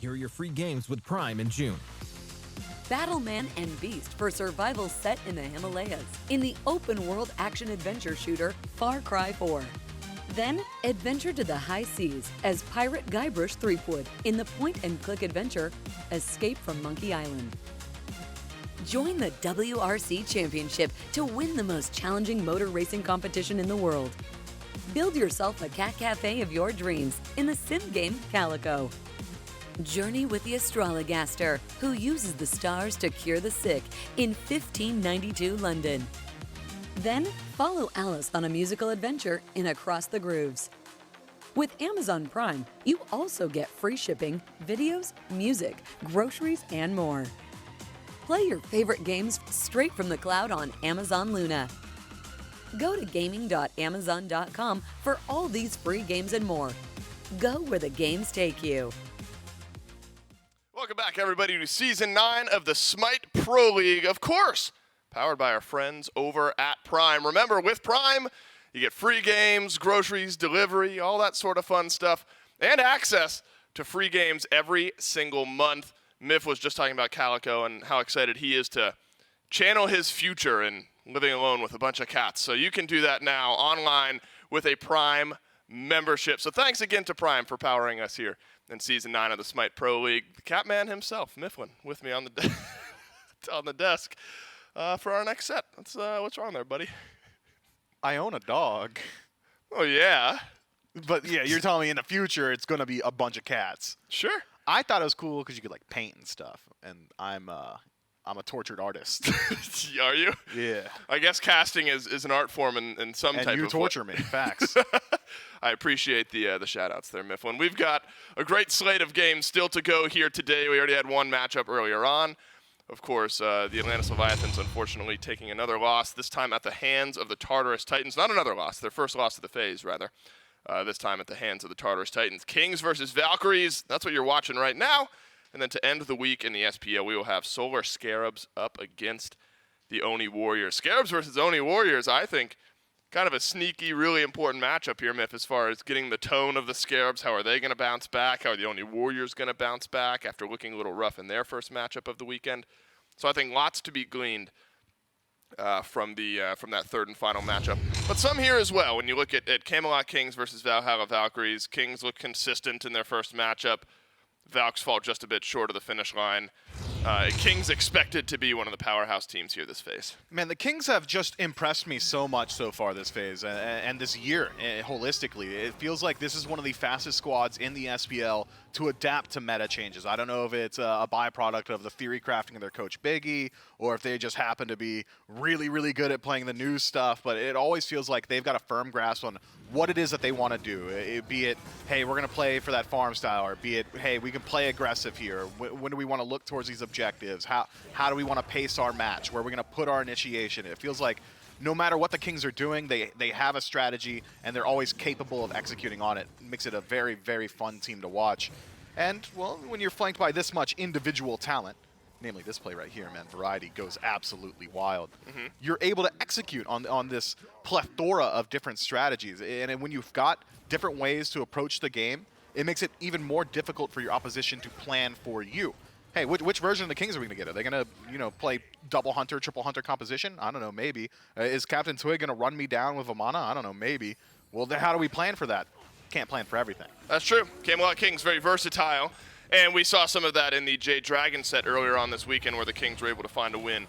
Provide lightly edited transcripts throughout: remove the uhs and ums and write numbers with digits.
Here are your free games with Prime in June. Battleman and Beast for survival set in the Himalayas in the open-world action-adventure shooter Far Cry 4. Then, adventure to the high seas as Pirate Guybrush Threepwood in the point-and-click adventure Escape from Monkey Island. Join the WRC Championship to win the most challenging motor racing competition in the world. Build yourself a cat cafe of your dreams in the sim game Calico. Journey with the astrologaster who uses the stars to cure the sick in 1592 London. Then follow Alice on a musical adventure in Across the Grooves. With Amazon Prime, you also get free shipping, videos, music, groceries, and more. Play your favorite games straight from the cloud on Amazon Luna. Go to gaming.amazon.com for all these free games and more. Go where the games take you. Welcome back, everybody, to Season 9 of the Smite Pro League, of course, powered by our friends over at Prime. Remember, with Prime, you get free games, groceries, delivery, all that sort of fun stuff, and access to free games every single month. Miff was just talking about Calico and how excited he is to channel his future in living alone with a bunch of cats. So you can do that now online with a Prime membership. So thanks again to Prime for powering us here in Season 9 of the Smite Pro League. The Catman himself, Mifflin, with me on the on the desk for our next set. What's wrong there, buddy? I own a dog. Oh, yeah. But, yeah, you're telling me in the future it's going to be a bunch of cats. Sure. I thought it was cool because you could, like, paint and stuff. And I'm a tortured artist. Are you? Yeah. I guess casting is an art form in some type of way. And you torture me. Facts. I appreciate the shout-outs there, Mifflin. We've got a great slate of games still to go here today. We already had one matchup earlier on. Of course, the Atlantis Leviathans, unfortunately, taking another loss, this time at the hands of the Tartarus Titans. Not another loss, their first loss of the phase, rather. This time at the hands of the Tartarus Titans. Kings versus Valkyries, that's what you're watching right now. And then to end the week in the SPL, we will have Solar Scarabs up against the Oni Warriors. Scarabs versus Oni Warriors, I think, kind of a sneaky, really important matchup here, Miff, as far as getting the tone of the Scarabs. How are they going to bounce back? How are the Oni Warriors going to bounce back after looking a little rough in their first matchup of the weekend? So I think lots to be gleaned from that third and final matchup. But some here as well. When you look at Camelot Kings versus Valhalla Valkyries, Kings look consistent in their first matchup. Valks fall just a bit short of the finish line. Kings expected to be one of the powerhouse teams here this phase. Man, the Kings have just impressed me so much so far this phase and this year holistically. It feels like this is one of the fastest squads in the SPL to adapt to meta changes. I don't know if it's a byproduct of the theory crafting of their coach Biggie or if they just happen to be really, really good at playing the new stuff, but it always feels like they've got a firm grasp on what it is that they want to do. Be it, hey, we're going to play for that farm style, or be it, hey, we can play aggressive here. When do we want to look towards these objectives? How do we want to pace our match? Where are we going to put our initiation? It feels like no matter what the Kings are doing, they have a strategy, and they're always capable of executing on it. It makes it a very, very fun team to watch. And, well, when you're flanked by this much individual talent, namely this play right here, man, variety goes absolutely wild. Mm-hmm. You're able to execute on this plethora of different strategies. And when you've got different ways to approach the game, it makes it even more difficult for your opposition to plan for you. Hey, which version of the Kings are we going to get? Are they going to, play double hunter, triple hunter composition? I don't know, maybe. Is Captain Twig going to run me down with Vamana? I don't know, maybe. Well, then how do we plan for that? Can't plan for everything. That's true. Camelot Kings, very versatile. And we saw some of that in the Jade Dragon set earlier on this weekend where the Kings were able to find a win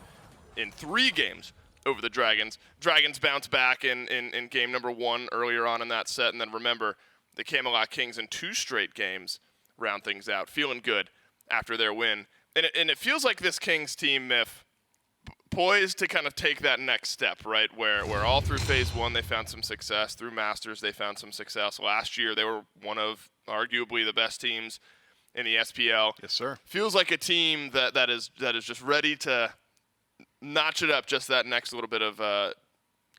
in 3 games over the Dragons. Dragons bounced back in game number 1 earlier on in that set. And then remember, the Camelot Kings in 2 straight games round things out, feeling good after their win. And it feels like this Kings team, Miff, poised to kind of take that next step, right? Where all through Phase 1 they found some success. Through Masters they found some success. Last year they were one of arguably the best teams in the SPL. Yes, sir. Feels like a team that is just ready to notch it up just that next little bit of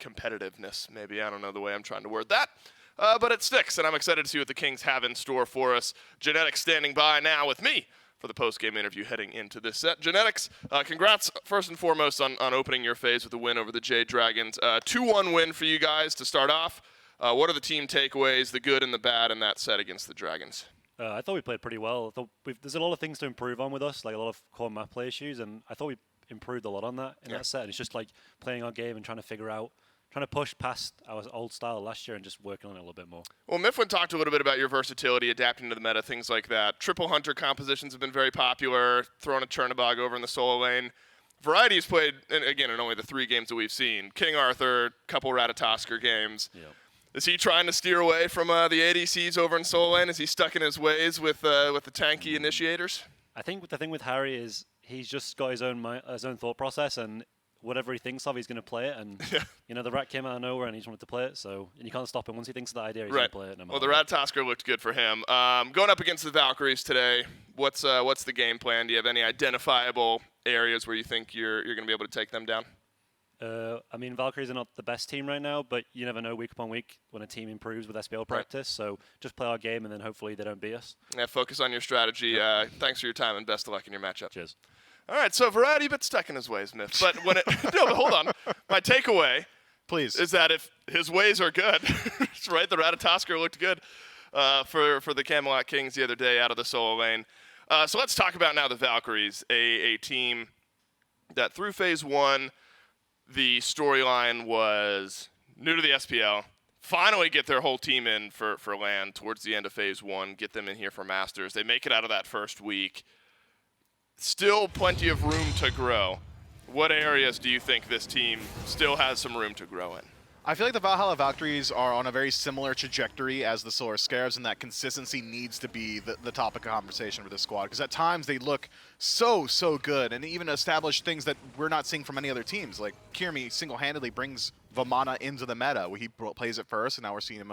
competitiveness, maybe. I don't know the way I'm trying to word that. But it sticks, and I'm excited to see what the Kings have in store for us. Genetics standing by now with me for the post-game interview heading into this set. Genetics, congrats first and foremost on opening your phase with a win over the Jade Dragons. 2-1 win for you guys to start off. What are the team takeaways, the good and the bad in that set against the Dragons? I thought we played pretty well. I thought there's a lot of things to improve on with us, like a lot of core map play issues, and I thought we improved a lot on that in that set. And it's just like playing our game and trying to push past our old style last year and just working on it a little bit more. Well, Mifflin talked a little bit about your versatility, adapting to the meta, things like that. Triple Hunter compositions have been very popular, throwing a Chernobog over in the solo lane. Variety's played, and again, in only the 3 games that we've seen, King Arthur, couple Ratatosker games. Yeah. Is he trying to steer away from the ADCs over in solo lane? Is he stuck in his ways with the tanky initiators? I think the thing with Harry is he's just got his own thought process, and whatever he thinks of, he's going to play it. And the rat came out of nowhere, and he just wanted to play it. So and you can't stop him once he thinks of the idea. He's going to play it. No matter well, the Ratatosker looked good for him. Going up against the Valkyries today, what's the game plan? Do you have any identifiable areas where you think you're going to be able to take them down? I mean, Valkyries are not the best team right now, but you never know week upon week when a team improves with SPL practice. So just play our game, and then hopefully they don't beat us. Yeah, focus on your strategy. Thanks for your time, and best of luck in your matchup. Cheers. All right, so Variety, but stuck in his ways, Myth. But when it no, but hold on. My takeaway, please, is that if his ways are good, right? The Ratatosker looked good for the Camelot Kings the other day out of the solo lane. So let's talk about now the Valkyries, a team that through phase 1, the storyline was new to the SPL. Finally get their whole team in for LAN towards the end of phase 1, get them in here for Masters. They make it out of that first week. Still plenty of room to grow. What areas do you think this team still has some room to grow in? I feel like the Valhalla Valkyries are on a very similar trajectory as the Solar Scarabs, and that consistency needs to be the topic of conversation for this squad, because at times they look so good and even establish things that we're not seeing from any other teams. Like Kirmi single-handedly brings Vamana into the meta. He plays it first, and now we're seeing him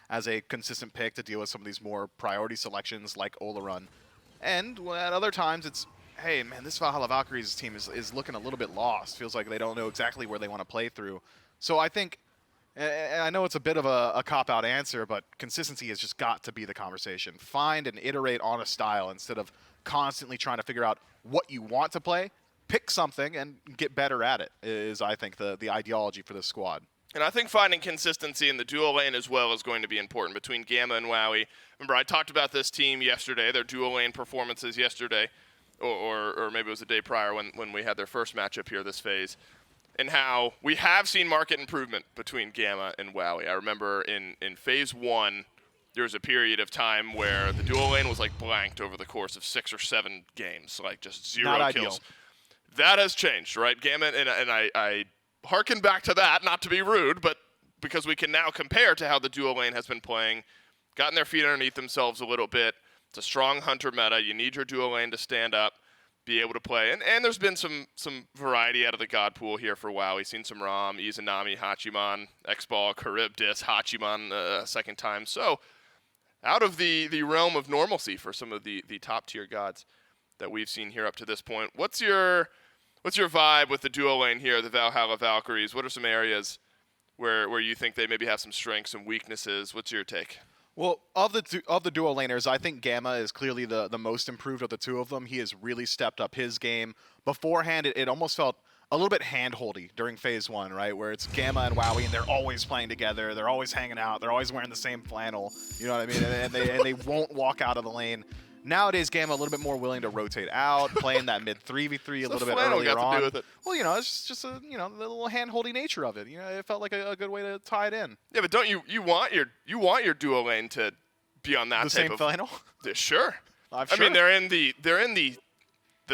as a consistent pick to deal with some of these more priority selections like Olarun. And at other times it's, hey man, this Valhalla Valkyries team is looking a little bit lost. Feels like they don't know exactly where they want to play through. So I think, and I know it's a bit of a cop-out answer, but consistency has just got to be the conversation. Find and iterate on a style instead of constantly trying to figure out what you want to play. Pick something and get better at it is, I think, the ideology for this squad. And I think finding consistency in the dual lane as well is going to be important between Gamma and Wowie. Remember, I talked about this team yesterday, their dual lane performances yesterday, or maybe it was the day prior when we had their first matchup here this phase, and how we have seen market improvement between Gamma and Wowie. I remember in phase 1, there was a period of time where the dual lane was like blanked over the course of 6 or 7 games, like just 0 Not kills. ideal. That has changed, right? Gamma, and I hearken back to that, not to be rude, but because we can now compare to how the dual lane has been playing, gotten their feet underneath themselves a little bit. It's a strong hunter meta. You need your dual lane to stand up, be able to play. And there's been some variety out of the God pool here for WoW. We've seen some Ram, Izanami, Hachiman, X-Ball, Charybdis, Hachiman a second time. So out of the realm of normalcy for some of the top-tier gods that we've seen here up to this point. What's your vibe with the dual lane here, the Valhalla Valkyries? What are some areas where you think they maybe have some strengths, some weaknesses? What's your take? Well, of the dual laners, I think Gamma is clearly the most improved of the two of them. He has really stepped up his game. Beforehand, it almost felt a little bit hand-holdy during phase 1, right? Where it's Gamma and Wowie, and they're always playing together. They're always hanging out. They're always wearing the same flannel. You know what I mean? And they won't walk out of the lane. Nowadays, Gamma a little bit more willing to rotate out, playing that mid 3v3 a little bit earlier on. To do with it? Well, it's just the little hand-holdy nature of it. It felt like a good way to tie it in. Yeah, but don't you want your dual lane to be on that the type same of flannel? Sure. Sure. I mean, they're in the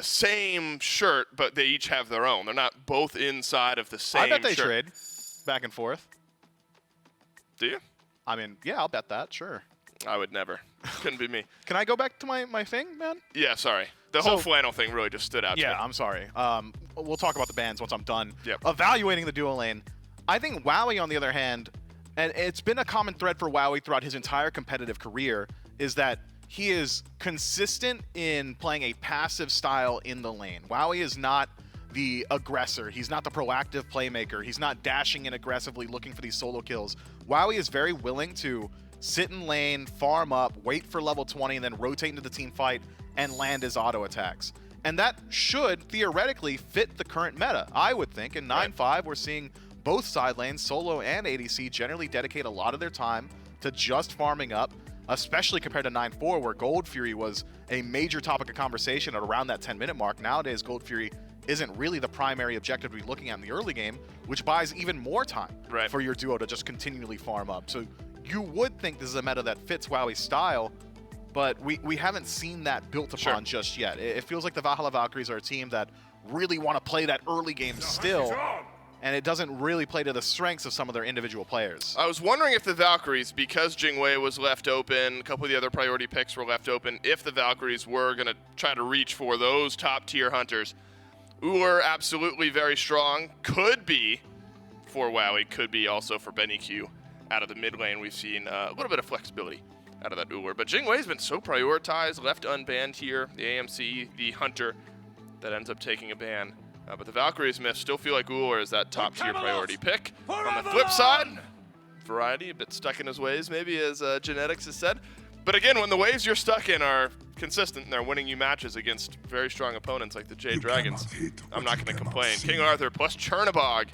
same shirt, but they each have their own. They're not both inside of the same shirt. I bet they trade back and forth. Do you? I mean, yeah, I'll bet that, sure. I would never. Couldn't be me. Can I go back to my thing, man? Yeah, sorry. The whole flannel thing really just stood out to me. Yeah, I'm sorry. We'll talk about the bans once I'm done. Yep. Evaluating the dual lane. I think Wowie, on the other hand, and it's been a common thread for Wowie throughout his entire competitive career, is that he is consistent in playing a passive style in the lane. Wowie is not the aggressor. He's not the proactive playmaker. He's not dashing in aggressively looking for these solo kills. Wowie is very willing to sit in lane, farm up, wait for level 20, and then rotate into the team fight and land his auto attacks. And that should theoretically fit the current meta, I would think. In 9-5, we're seeing both side lanes, solo and ADC, generally dedicate a lot of their time to just farming up. especially compared to 9-4, where Gold Fury was a major topic of conversation at around that 10-minute mark. Nowadays, Gold Fury isn't really the primary objective to be looking at in the early game, which buys even more time for your duo to just continually farm up. So you would think this is a meta that fits Wowie's style, but we haven't seen that built upon just yet. It feels like the Valhalla Valkyries are a team that really want to play that early game still, and it doesn't really play to the strengths of some of their individual players. I was wondering if the Valkyries, because Jingwei was left open, a couple of the other priority picks were left open, if the Valkyries were going to try to reach for those top-tier hunters. Uller, absolutely very strong. Could be for Wowie, could be also for Benny Q. Out of the mid lane, we've seen a little bit of flexibility out of that Uller. But Jingwei's been so prioritized, left unbanned here. The AMC, the hunter, that ends up taking a ban. But the Valkyries, Myth, still feel like Uller is that top-tier priority pick. On the flip side, Variety, a bit stuck in his ways, maybe, as Genetics has said. But again, when the ways you're stuck in are consistent and they're winning you matches against very strong opponents like the Jade Dragons, I'm not going to complain. King Arthur plus Chernabog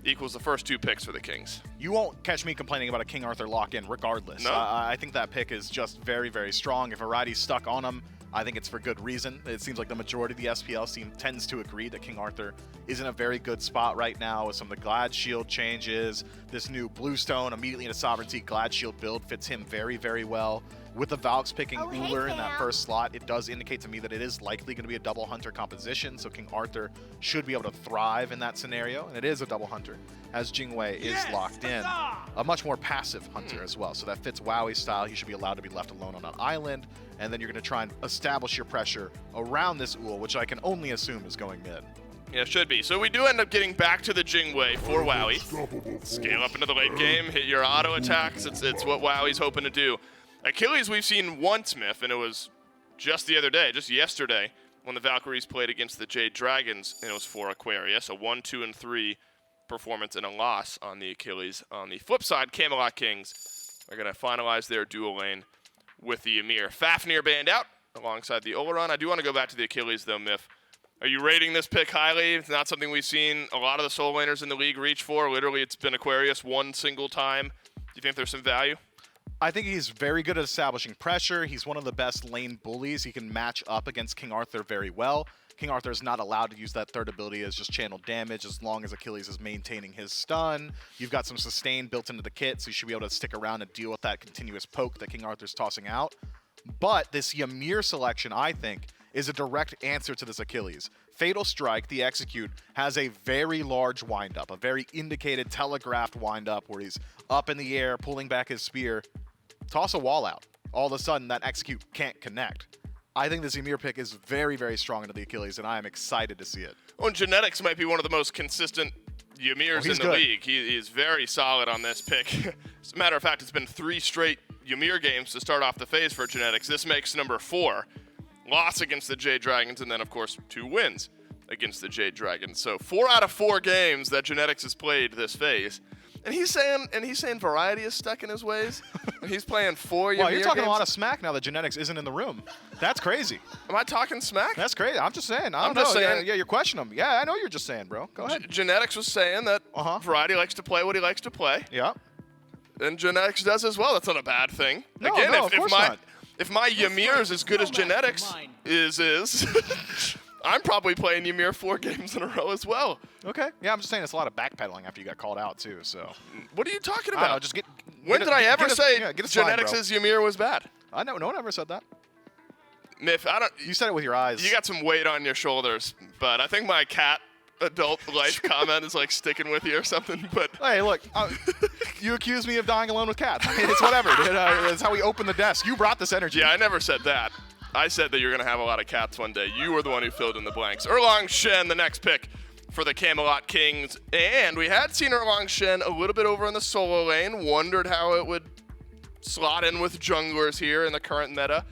equals the first 2 picks for the Kings. You won't catch me complaining about a King Arthur lock-in regardless. No. I think that pick is just very, very strong. If Variety's stuck on him, I think it's for good reason. It seems like the majority of the SPL team tends to agree that King Arthur is in a very good spot right now with some of the Glad Shield changes. This new Bluestone immediately into Sovereignty Glad Shield build fits him very, very well. With the Valks picking Uller in that first slot, it does indicate to me that it is likely going to be a double hunter composition, so King Arthur should be able to thrive in that scenario, and it is a double hunter, as Jingwei is locked in. A much more passive hunter as well, so that fits Wowie's style. He should be allowed to be left alone on an island, and then you're going to try and establish your pressure around this Ull, which I can only assume is going mid. Yeah, it should be. So we do end up getting back to the Jingwei for Wowie. Scale up into the late game, hit your auto attacks. It's what Wowie's hoping to do. Achilles we've seen once, Myth, and it was just the other day, just yesterday, when the Valkyries played against the Jade Dragons, and it was for Aquarius, a 1, 2, and 3 performance and a loss on the Achilles. On the flip side, Camelot Kings are going to finalize their dual lane with the Ymir. Fafnir banned out alongside the Oleron. I do want to go back to the Achilles, though, Myth. Are you rating this pick highly? It's not something we've seen a lot of the soul laners in the league reach for. Literally, it's been Aquarius one single time. Do you think there's some value? I think he's very good at establishing pressure. He's one of the best lane bullies. He can match up against King Arthur very well. King Arthur is not allowed to use that third ability as just channel damage as long as Achilles is maintaining his stun. You've got some sustain built into the kit, so you should be able to stick around and deal with that continuous poke that King Arthur's tossing out. But this Ymir selection, I think, is a direct answer to this Achilles. Fatal Strike, the execute, has a very large windup, a very indicated, telegraphed windup where he's up in the air, pulling back his spear. Toss a wall out. All of a sudden, that execute can't connect. I think this Ymir pick is very, very strong into the Achilles, and I am excited to see it. Well, and Genetics might be one of the most consistent Ymirs in the league. He is very solid on this pick. As a matter of fact, it's been 3 straight Ymir games to start off the phase for Genetics. This makes number 4. Loss against the Jade Dragons, and then, of course, 2 wins against the Jade Dragons. So 4 out of 4 games that Genetics has played this phase. And he's saying Variety is stuck in his ways. And he's playing 4 Ymir Wow, you're talking games. a lot of smack now that Genetics isn't in the room. That's crazy. Am I talking smack? That's crazy. I'm just saying. I I'm don't just know. saying. Yeah, you're questioning him. Yeah, I know you're just saying, bro. Go ahead. Genetics was saying that Variety likes to play what he likes to play. Yeah. And Genetics does as well. That's not a bad thing. No, Again, no, of course not. If my Ymir is as good as Genetics is, I'm probably playing Ymir 4 games in a row as well. Okay. Yeah, I'm just saying it's a lot of backpedaling after you got called out, too, so. What are you talking I about? don't know, just when did I ever say get a slide, Genetics' Ymir was bad? I know, no one ever said that. Myth, I don't. You said it with your eyes. You got some weight on your shoulders, but I think my cat adult life comment is like sticking with you or something. But hey, look, you accuse me of dying alone with cats. I mean, it's whatever, dude. It's how we open the desk. You brought this energy. Yeah, I never said that. I said that you're going to have a lot of cats one day. You were the one who filled in the blanks. Erlang Shen, the next pick for the Camelot Kings. And we had seen Erlang Shen a little bit over in the solo lane. Wondered how it would slot in with junglers here in the current meta.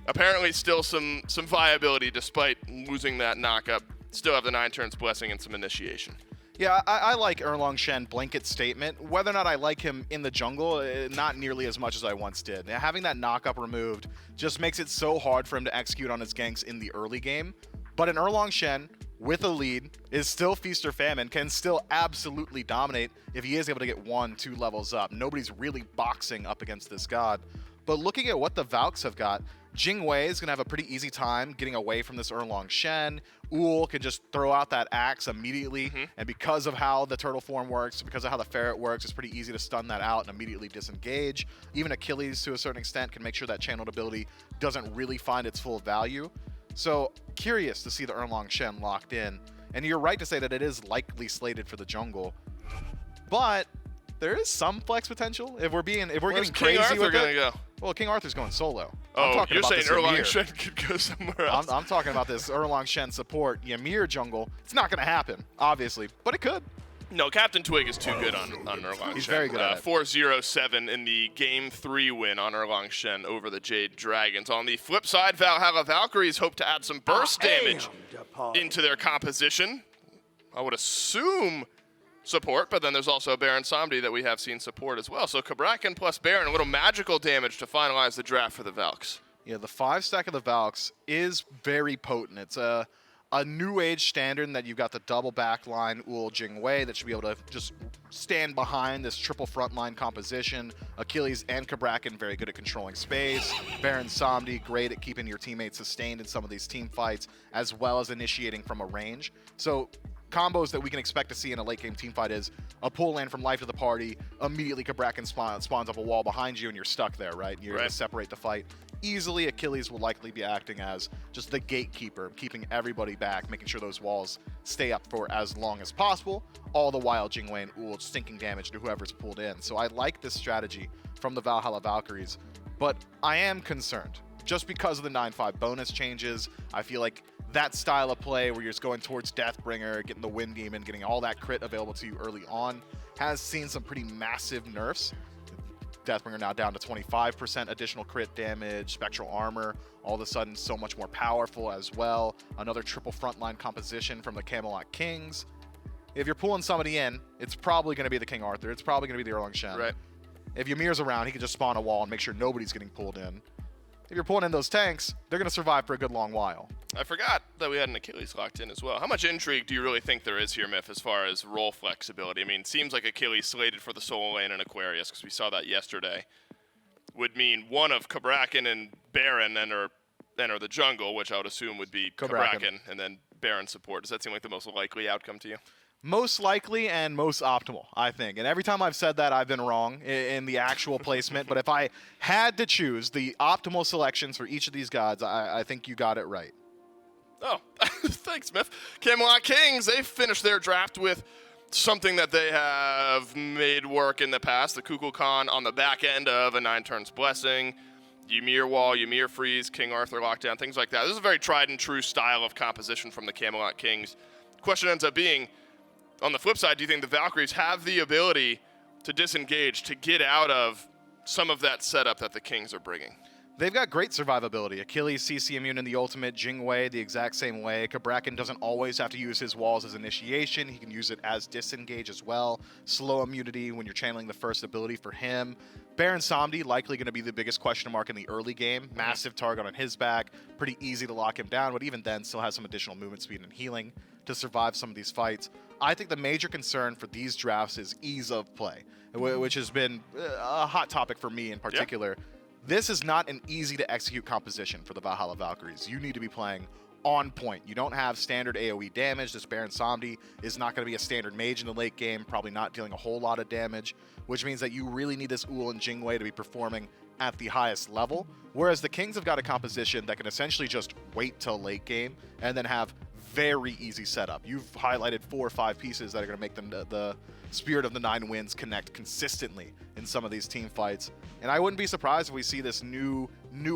Apparently still some viability despite losing that knockup. Still have the 9 turns blessing and some initiation. Yeah, I like Erlang Shen blanket statement. Whether or not I like him in the jungle, not nearly as much as I once did. Having that knockup removed just makes it so hard for him to execute on his ganks in the early game. But an Erlang Shen with a lead is still feast or famine, can still absolutely dominate if he is able to get 1, 2 levels up. Nobody's really boxing up against this god. But looking at what the Valks have got, Jingwei is going to have a pretty easy time getting away from this Erlang Shen. Uhl can just throw out that axe immediately, and because of how the turtle form works, because of how the ferret works, it's pretty easy to stun that out and immediately disengage. Even Achilles, to a certain extent, can make sure that channeled ability doesn't really find its full value. So, curious to see the Erlang Shen locked in. And you're right to say that it is likely slated for the jungle, but there is some flex potential if we're getting King crazy Arthur with gonna it. go? Well, King Arthur's going solo. Oh, you're saying Erlang Shen could go somewhere else? I'm talking about this Erlang Shen support Ymir jungle. It's not going to happen, obviously, but it could. No, Captain Twig is too good on Erlang Shen. He's very good at it. 4-0-7 in the Game 3 win on Erlang Shen over the Jade Dragons. On the flip side, Valhalla Valkyries hope to add some burst damage into their composition. I would assume support, but then there's also Baron Samedi that we have seen support as well. So Cabrakan plus Baron, a little magical damage to finalize the draft for the Valks. Yeah, the 5-stack of the Valks is very potent. It's a new age standard in that you've got the double backline Uhl Jingwei that should be able to just stand behind this triple frontline composition. Achilles and Cabrakan very good at controlling space. Baron Samedi great at keeping your teammates sustained in some of these team fights, as well as initiating from a range. So combos that we can expect to see in a late game team fight is a pull land from life to the party, immediately Cabrakan spawns up a wall behind you and you're stuck there, right? You're going to separate the fight. Easily, Achilles will likely be acting as just the gatekeeper, keeping everybody back, making sure those walls stay up for as long as possible, all the while Jingwei and Uhl stinking damage to whoever's pulled in. So I like this strategy from the Valhalla Valkyries, but I am concerned. Just because of the 9-5 bonus changes, I feel like that style of play where you're just going towards Deathbringer, getting the Wind Demon, getting all that crit available to you early on, has seen some pretty massive nerfs. Deathbringer now down to 25% additional crit damage, Spectral Armor, all of a sudden so much more powerful as well. Another triple frontline composition from the Camelot Kings. If you're pulling somebody in, it's probably going to be the King Arthur. It's probably going to be the Erlang Shen. Right. If Ymir's around, he can just spawn a wall and make sure nobody's getting pulled in. If you're pulling in those tanks, they're going to survive for a good long while. I forgot that we had an Achilles locked in as well. How much intrigue do you really think there is here, Myth, as far as role flexibility? I mean, it seems like Achilles slated for the solo lane in Aquarius, because we saw that yesterday. Would mean one of Cabrakan and Baron enter the jungle, which I would assume would be Cabrakan and then Baron support. Does that seem like the most likely outcome to you? Most likely and most optimal, I think. And every time I've said that, I've been wrong in the actual placement. But if I had to choose the optimal selections for each of these gods, I think you got it right. Oh, thanks, Smith. Camelot Kings, they finished their draft with something that they have made work in the past. The Kukulkan on the back end of a 9-turns Blessing, Ymir Wall, Ymir Freeze, King Arthur Lockdown, things like that. This is a very tried and true style of composition from the Camelot Kings. Question ends up being, on the flip side, do you think the Valkyries have the ability to disengage, to get out of some of that setup that the Kings are bringing? They've got great survivability. Achilles CC immune in the ultimate, Jingwei the exact same way. Cabrakan doesn't always have to use his walls as initiation. He can use it as disengage as well. Slow immunity when you're channeling the first ability for him. Baron Samedi likely going to be the biggest question mark in the early game. Massive target on his back. Pretty easy to lock him down, but even then still has some additional movement speed and healing to survive some of these fights. I think the major concern for these drafts is ease of play, which has been a hot topic for me in particular. Yeah. This is not an easy to execute composition for the Valhalla Valkyries. You need to be playing on point. You don't have standard AoE damage. This Baron Samedi is not going to be a standard mage in the late game, probably not dealing a whole lot of damage, which means that you really need this Uhl and Jingwei to be performing at the highest level, whereas the Kings have got a composition that can essentially just wait till late game and then have very easy setup. You've highlighted 4 or 5 pieces that are going to make them the Spirit of the 9 Winds connect consistently in some of these team fights. And I wouldn't be surprised if we see this new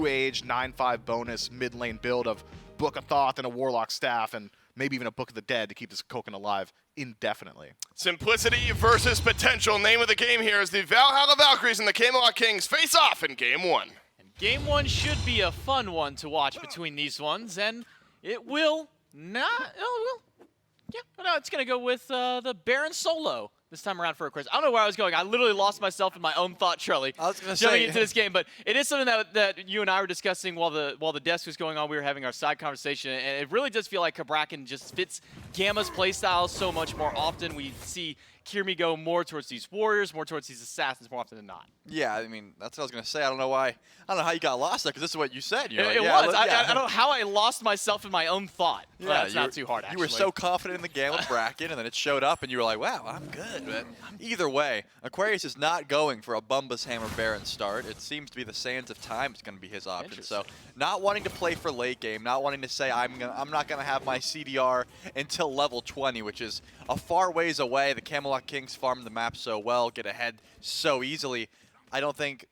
age 9-5 bonus mid lane build of Book of Thoth and a Warlock Staff and maybe even a Book of the Dead to keep this Koken alive indefinitely. Simplicity versus potential. Name of the game here is the Valhalla Valkyries and the Camelot Kings face off in Game 1. And Game 1 should be a fun one to watch between these ones, and it will not. Oh, well, yeah, no, it's going to go with the Baron solo this time around for a quiz. I don't know where I was going. I literally lost myself in my own thought trolley jumping into this game. But it is something that you and I were discussing while the desk was going on. We were having our side conversation, and it really does feel like Cabrakan just fits Gamma's playstyle so much more often. We see Kirmi go more towards these warriors, more towards these assassins more often than not. Yeah, I mean, that's what I was going to say. I don't know why. I don't know how you got lost there, because this is what you said. You're It, like, it yeah, was. yeah. I don't know how I lost myself in my own thought. Yeah, Well, that's not too hard, actually. You were so confident in the Gambit bracket, and then it showed up, and you were like, wow, I'm good. But either way, Aquarius is not going for a Bumbus Hammer Baron start. It seems to be the Sands of Time is going to be his option. So not wanting to play for late game, not wanting to say I'm not going to have my CDR until level 20, which is a far ways away. The Camelot Kings farm the map so well, get ahead so easily. I don't think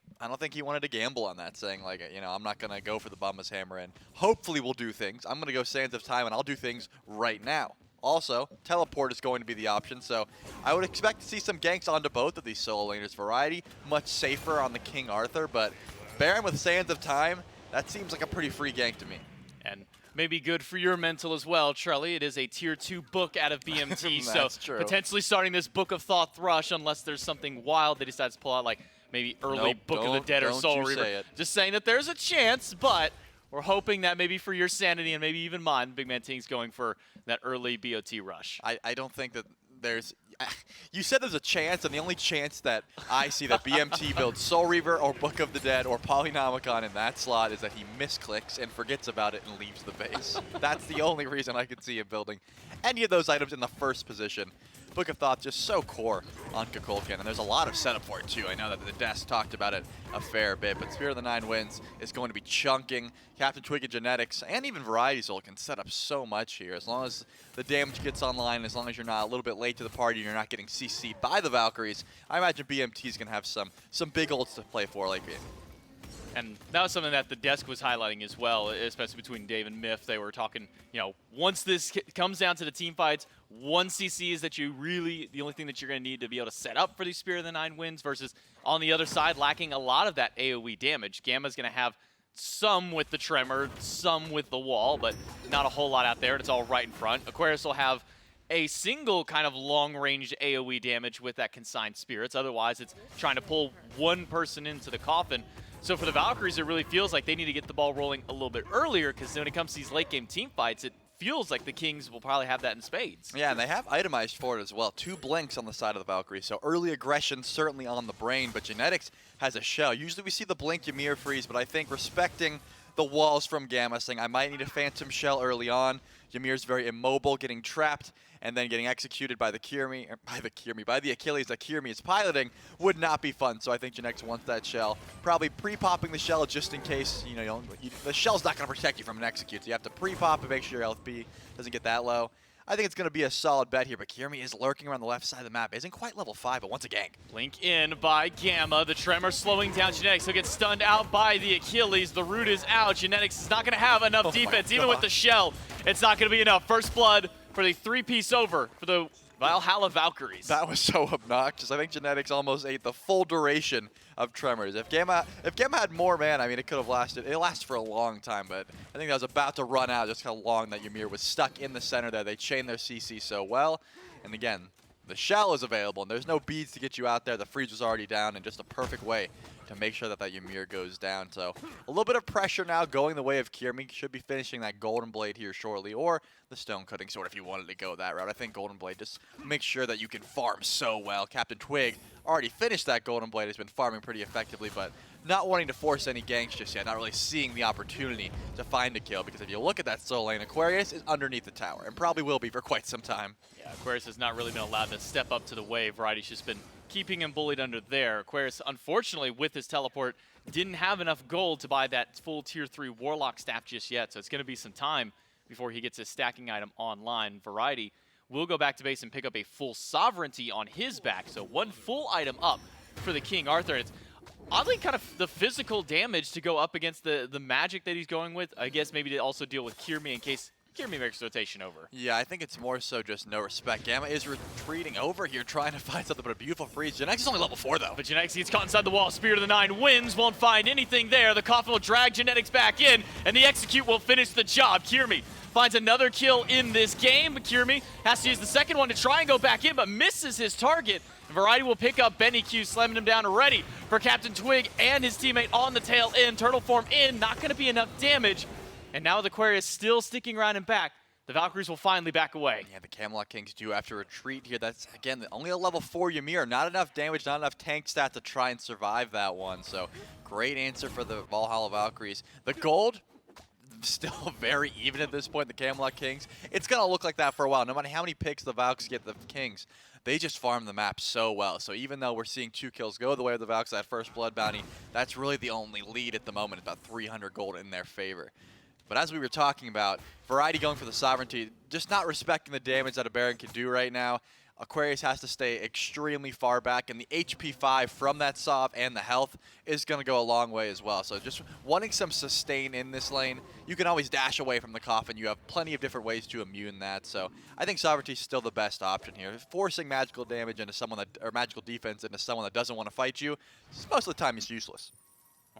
he wanted to gamble on that, saying like, you know, I'm not going to go for the Bumbus Hammer and hopefully we'll do things. I'm going to go Sands of Time and I'll do things right now. Also, teleport is going to be the option, so I would expect to see some ganks onto both of these solo laners. Variety, much safer on the King Arthur, but Baron with Sands of Time, that seems like a pretty free gank to me. And maybe good for your mental as well, Charlie. It is a tier 2 book out of BMT, so true. potentially starting this Book of Thought Thrush unless there's something wild they decide to pull out, like maybe early Book of the Dead or Soul Reaver. Just saying that there's a chance, but we're hoping that maybe for your sanity and maybe even mine, Big Man Ting's going for that early BOT rush. I don't think that there's... You said there's a chance, and the only chance that I see that BMT builds Soul Reaver or Book of the Dead or Polynomicon in that slot is that he misclicks and forgets about it and leaves the base. That's the only reason I could see him building any of those items in the first position. Book of Thought just so core on Kukulkan, and there's a lot of setup for it too. I know that the desk talked about it a fair bit, but Spirit of the Nine Winds is going to be chunking. Captain Twig and Genetics, and even Variety Soul can set up so much here. As long as the damage gets online, as long as you're not a little bit late to the party and you're not getting CC'd by the Valkyries, I imagine BMT is going to have some big ults to play for. And that was something that the desk was highlighting as well, especially between Dave and Miff. They were talking, you know, once this comes down to the team fights, one CC is that you really, the only thing that you're going to need to be able to set up for these Spirit of the Nine Winds versus on the other side, lacking a lot of that AoE damage. Gamma's going to have some with the Tremor, some with the wall, but not a whole lot out there. It's all right in front. Aquarius will have a single kind of long-range AoE damage with that Consigned Spirits. Otherwise, it's trying to pull one person into the coffin. So for the Valkyries, it really feels like they need to get the ball rolling a little bit earlier, because when it comes to these late-game team fights, it feels like the Kings will probably have that in spades. Yeah, and they have itemized for it as well. 2 blinks on the side of the Valkyrie, so early aggression certainly on the brain, but Genetics has a shell. Usually we see the blink Ymir freeze, but I think respecting the walls from Gamma, saying I might need a Phantom Shell early on. Ymir's very immobile, getting trapped, and then getting executed by the Achilles that Kirmi is piloting would not be fun. So I think Genetics wants that shell. Probably pre-popping the shell just in case, you know, the shell's not going to protect you from an execute. So you have to pre-pop and make sure your LFP doesn't get that low. I think it's going to be a solid bet here, but Kirmi is lurking around the left side of the map. Isn't quite level 5, but wants a gank. Blink in by Gamma. The Tremor slowing down Genetics. He'll get stunned out by the Achilles. The root is out. Genetics is not going to have enough defense. Even with the shell, it's not going to be enough. First blood for the 3-piece over for the Valhalla Valkyries. That was so obnoxious. I think Genetics almost ate the full duration of Tremors. If Gamma had more mana, I mean, it could have lasted. It lasted for a long time, but I think that was about to run out just how long that Ymir was stuck in the center there. They chained their CC so well. And again, the shell is available, and there's no beads to get you out there. The freeze was already down, and just a perfect way to make sure that Ymir goes down. So a little bit of pressure now going the way of Kirmi. Should be finishing that Golden Blade here shortly, or the Stone Cutting Sword if you wanted to go that route. I think Golden Blade just makes sure that you can farm so well. Captain Twig already finished that Golden Blade, has been farming pretty effectively, but not wanting to force any ganks just yet, not really seeing the opportunity to find a kill, because if you look at that solo lane, Aquarius is underneath the tower, and probably will be for quite some time. Yeah, Aquarius has not really been allowed to step up to the wave. Variety's just been keeping him bullied under there. Aquarius, unfortunately, with his teleport, didn't have enough gold to buy that full tier 3 Warlock staff just yet, so it's going to be some time before he gets his stacking item online. Variety will go back to base and pick up a full Sovereignty on his back, so 1 full item up for the King Arthur. It's oddly kind of the physical damage to go up against the magic that he's going with. I guess maybe to also deal with Kirmi in case Kirmi makes rotation over. Yeah, I think it's more so just no respect. Gamma is retreating over here, trying to find something, but a beautiful freeze. Genetics is only level 4, though. But Genetics gets caught inside the wall. Spirit of the Nine Winds won't find anything there. The coffin will drag Genetics back in, and the execute will finish the job. Kirmi finds another kill in this game. Kirmi has to use the second one to try and go back in, but misses his target. Variety will pick up Benny Q, slamming him down, ready for Captain Twig and his teammate on the tail end. Turtle form in, not going to be enough damage. And now with Aquarius still sticking around and back, the Valkyries will finally back away. Yeah, the Camelot Kings do have to retreat here. That's, again, only a level 4 Ymir. Not enough damage, not enough tank stat to try and survive that one. So, great answer for the Valhalla Valkyries. The gold, still very even at this point, the Camelot Kings. It's going to look like that for a while. No matter how many picks the Valks get, the Kings, they just farm the map so well. So even though we're seeing 2 kills go the way of the Valks, that first blood bounty, that's really the only lead at the moment. It's about 300 gold in their favor. But as we were talking about, Variety going for the sovereignty, just not respecting the damage that a Baron can do right now. Aquarius has to stay extremely far back, and the HP 5 from that Sov and the health is going to go a long way as well. So just wanting some sustain in this lane, you can always dash away from the coffin. You have plenty of different ways to immune that. So I think sovereignty is still the best option here. Forcing magical damage into someone that, or magical defense into someone that doesn't want to fight you, most of the time is useless.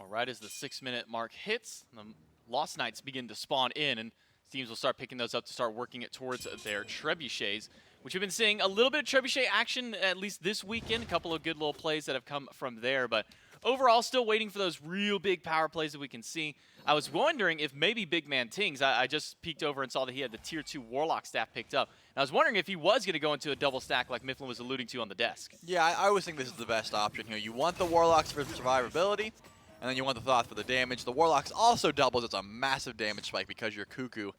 All right, as the 6-minute mark hits, the Lost Knights begin to spawn in, and teams will start picking those up to start working it towards their trebuchets, which we've been seeing a little bit of trebuchet action at least this weekend. A couple of good little plays that have come from there, but overall still waiting for those real big power plays that we can see. I was wondering if maybe Big Man Tings, I just peeked over and saw that he had the tier 2 Warlock staff picked up. And I was wondering if he was going to go into a double stack like Mifflin was alluding to on the desk. Yeah, I always think this is the best option here. You want the Warlocks for survivability, and then you want the Thoth for the damage. The Warlocks also doubles. It's a massive damage spike because you're Cuckoo.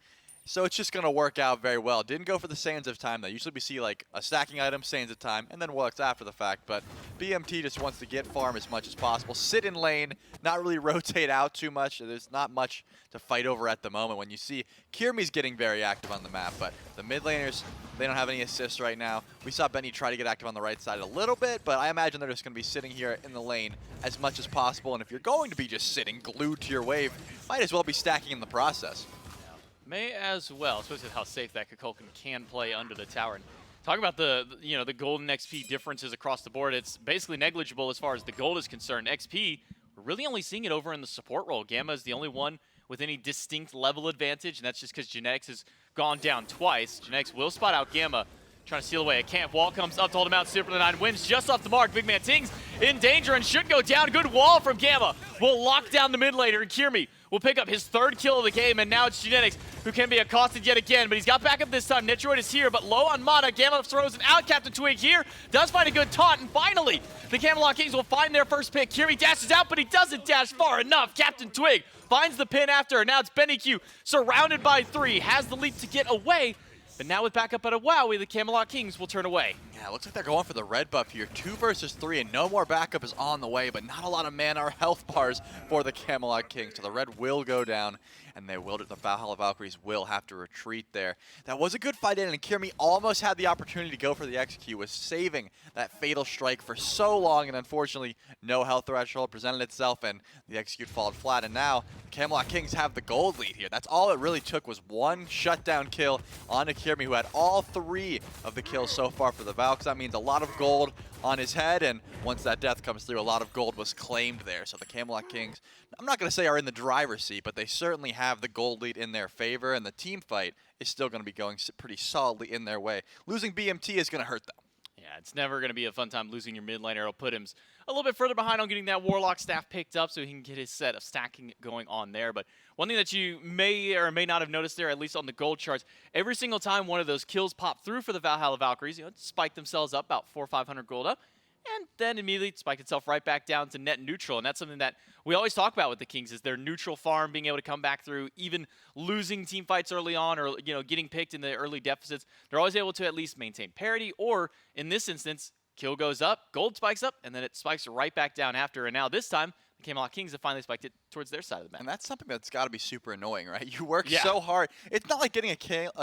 So it's just going to work out very well. Didn't go for the Sands of Time, though. Usually we see like a stacking item, Sands of Time, and then Warlocks after the fact. But BMT just wants to get farm as much as possible. Sit in lane, not really rotate out too much. There's not much to fight over at the moment. When you see Kirmi's getting very active on the map, but the mid laners, they don't have any assists right now. We saw Benny try to get active on the right side a little bit, but I imagine they're just going to be sitting here in the lane as much as possible. And if you're going to be just sitting glued to your wave, might as well be stacking in the process. May as well, especially with how safe that Kukulkan can play under the tower. And talking about the golden XP differences across the board, it's basically negligible as far as the gold is concerned. XP, we're really only seeing it over in the support role. Gamma is the only one with any distinct level advantage, and that's just because Genetics has gone down twice. Genetics will spot out Gamma, trying to steal away a camp. Wall comes up to hold him out. Super the 9 wins just off the mark. Big Man Tings in danger and should go down. Good wall from Gamma. Will lock down the mid laner, and Kirmi will pick up his 3rd kill of the game, and now it's Genetics who can be accosted yet again, but he's got backup this time. Netroid is here, but low on mana. Gamma throws it out. Captain Twig here does find a good taunt, and finally, the Camelot Kings will find their first pick. Kirmi dashes out, but he doesn't dash far enough. Captain Twig finds the pin after, and now it's Benny Q surrounded by 3, has the leap to get away, but now with backup at a Wowie, the Camelot Kings will turn away. Yeah, looks like they're going for the red buff here. 2 versus 3, and no more backup is on the way, but not a lot of mana or health bars for the Camelot Kings. So the red will go down, and they will. The Valhalla Valkyries will have to retreat there. That was a good fight in, and Kirmi almost had the opportunity to go for the execute, was saving that fatal strike for so long, and unfortunately, no health threshold presented itself, and the execute followed flat. And now, the Camelot Kings have the gold lead here. That's all it really took, was 1 shutdown kill onto Kirmi, who had all 3 of the kills so far for the Valks. That means a lot of gold on his head, and once that death comes through, a lot of gold was claimed there. So the Camelot Kings, I'm not going to say are in the driver's seat, but they certainly have the gold lead in their favor, and the team fight is still going to be going pretty solidly in their way. Losing BMT is going to hurt them. Yeah, it's never going to be a fun time losing your mid laner. It'll put him a little bit further behind on getting that Warlock staff picked up so he can get his set of stacking going on there. But one thing that you may or may not have noticed there, at least on the gold charts, every single time one of those kills pop through for the Valhalla Valkyries, spike themselves up about 400 or 500 gold up, and then immediately spike itself right back down to net neutral. And that's something that we always talk about with the Kings, is their neutral farm, being able to come back through, even losing team fights early on, or getting picked in the early deficits. They're always able to at least maintain parity, or in this instance, kill goes up, gold spikes up, and then it spikes right back down after. And now this time, the Camelot Kings have finally spiked it towards their side of the map. And that's something that's got to be super annoying, right? You work so hard. It's not like getting a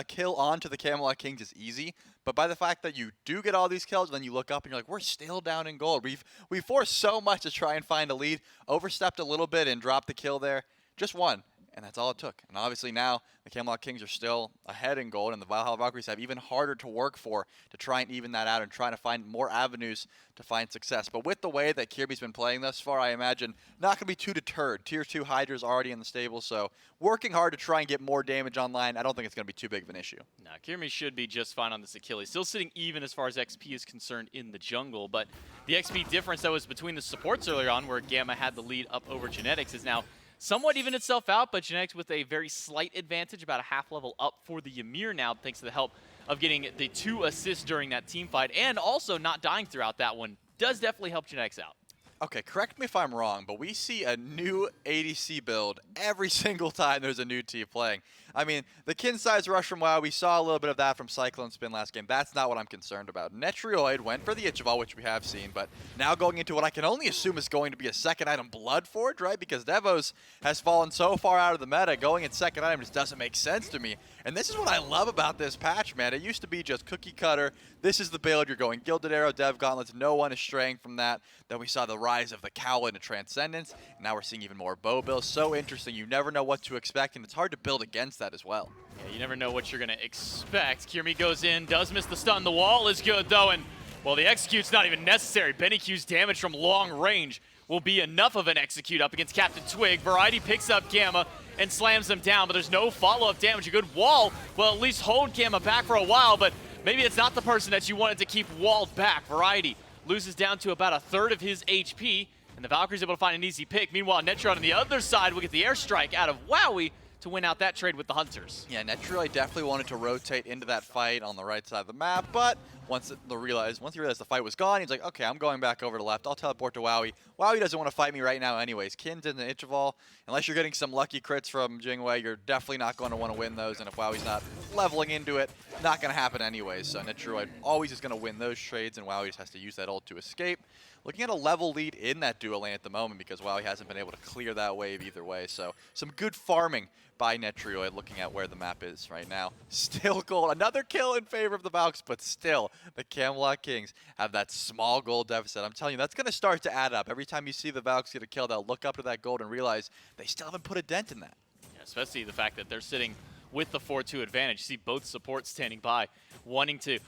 kill onto the Camelot Kings is easy, but by the fact that you do get all these kills, and then you look up and you're like, we're still down in gold. We forced so much to try and find a lead, overstepped a little bit and dropped the kill there. Just one. And that's all it took. And obviously now the Camelot Kings are still ahead in gold, and the Valhalla Valkyries have even harder to work for to try and even that out and trying to find more avenues to find success. But with the way that Kirby's been playing thus far, I imagine not going to be too deterred. Tier 2 Hydra's already in the stable, so working hard to try and get more damage online, I don't think it's going to be too big of an issue. No, Kirby should be just fine on this Achilles. Still sitting even as far as XP is concerned in the jungle, but the XP difference that was between the supports earlier on, where Gamma had the lead up over Genetics, is now somewhat even itself out, but Genetics with a very slight advantage, about a half level up for the Ymir now, thanks to the help of getting the 2 assists during that team fight, and also not dying throughout that one does definitely help Genetics out. Okay, correct me if I'm wrong, but we see a new ADC build every single time there's a new team playing. I mean, the kin size rush from WoW, we saw a little bit of that from Cyclone Spin last game. That's not what I'm concerned about. Netrioid went for the Ichival, which we have seen, but now going into what I can only assume is going to be a second item Blood Forge, right? Because Devos has fallen so far out of the meta, going in second item just doesn't make sense to me. And this is what I love about this patch, man. It used to be just cookie cutter. This is the build. You're going Gilded Arrow, Dev Gauntlets. No one is straying from that. Then we saw the rise of the Cowl into Transcendence. And now we're seeing even more bow builds. So interesting. You never know what to expect, and it's hard to build against that as well. Yeah, you never know what you're going to expect. Kirmi goes in, does miss the stun. The wall is good, though, and, well, the execute's not even necessary. Benny Q's damage from long range will be enough of an execute up against Captain Twig. Variety picks up Gamma and slams them down, but there's no follow-up damage. A good wall will at least hold Gamma back for a while, but maybe it's not the person that you wanted to keep walled back. Variety loses down to about a third of his HP, and the Valkyries able to find an easy pick. Meanwhile, Netrioid on the other side will get the airstrike out of Wowie to win out that trade with the Hunters. Yeah, Netrioid definitely wanted to rotate into that fight on the right side of the map, but once he realized the fight was gone, he's like, okay, I'm going back over to left. I'll teleport to Wowie. Wowie doesn't want to fight me right now anyways. Kin's in the Ichival. Unless you're getting some lucky crits from Jingwei, you're definitely not going to want to win those, and if Wowie's not leveling into it, not going to happen anyways. So Netrioid always is going to win those trades, and Wowie just has to use that ult to escape. Looking at a level lead in that duo lane at the moment because Wowie hasn't been able to clear that wave either way. So some good farming by Netrioid looking at where the map is right now. Still gold. Another kill in favor of the Valks, but still the Camelot Kings have that small gold deficit. I'm telling you, that's going to start to add up. Every time you see the Valks get a kill, they'll look up to that gold and realize they still haven't put a dent in that. Yeah, especially the fact that they're sitting with the 4-2 advantage. You see both supports standing by, wanting to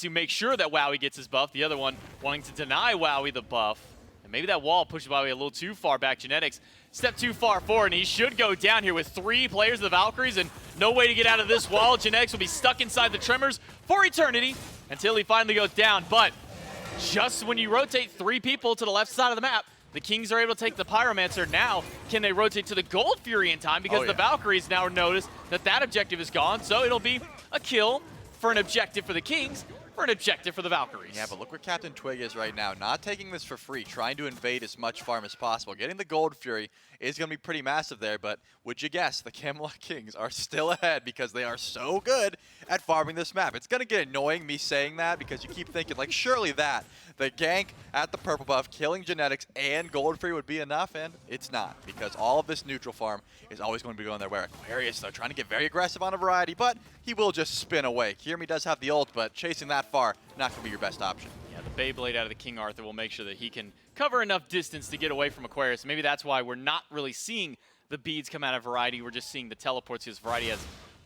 make sure that Wowie gets his buff, the other one wanting to deny Wowie the buff. And maybe that wall pushes Wowie a little too far back. Genetics step too far forward, and he should go down here with 3 players of the Valkyries and no way to get out of this wall. Genetics will be stuck inside the Tremors for eternity until he finally goes down. But just when you rotate 3 people to the left side of the map, the Kings are able to take the Pyromancer. Now, can they rotate to the Gold Fury in time? Because the Valkyries now notice that that objective is gone, so it'll be a kill for an objective for the Kings, for an objective for the Valkyries. Yeah, but look where Captain Twig is right now. Not taking this for free, trying to invade as much farm as possible. Getting the Gold Fury is going to be pretty massive there, but would you guess the Camelot Kings are still ahead because they are so good at farming this map. It's going to get annoying me saying that because you keep thinking, like, surely the gank at the purple buff, killing Genetics and Gold Fury would be enough, and it's not because all of this neutral farm is always going to be going there. Where Aquarius, though, trying to get very aggressive on a Variety, but he will just spin away. Kirmi does have the ult, but chasing that far, not going to be your best option. Yeah, the Beyblade out of the King Arthur will make sure that he can cover enough distance to get away from Aquarius. Maybe that's why we're not really seeing the beads come out of Variety. We're just seeing the teleports because Variety has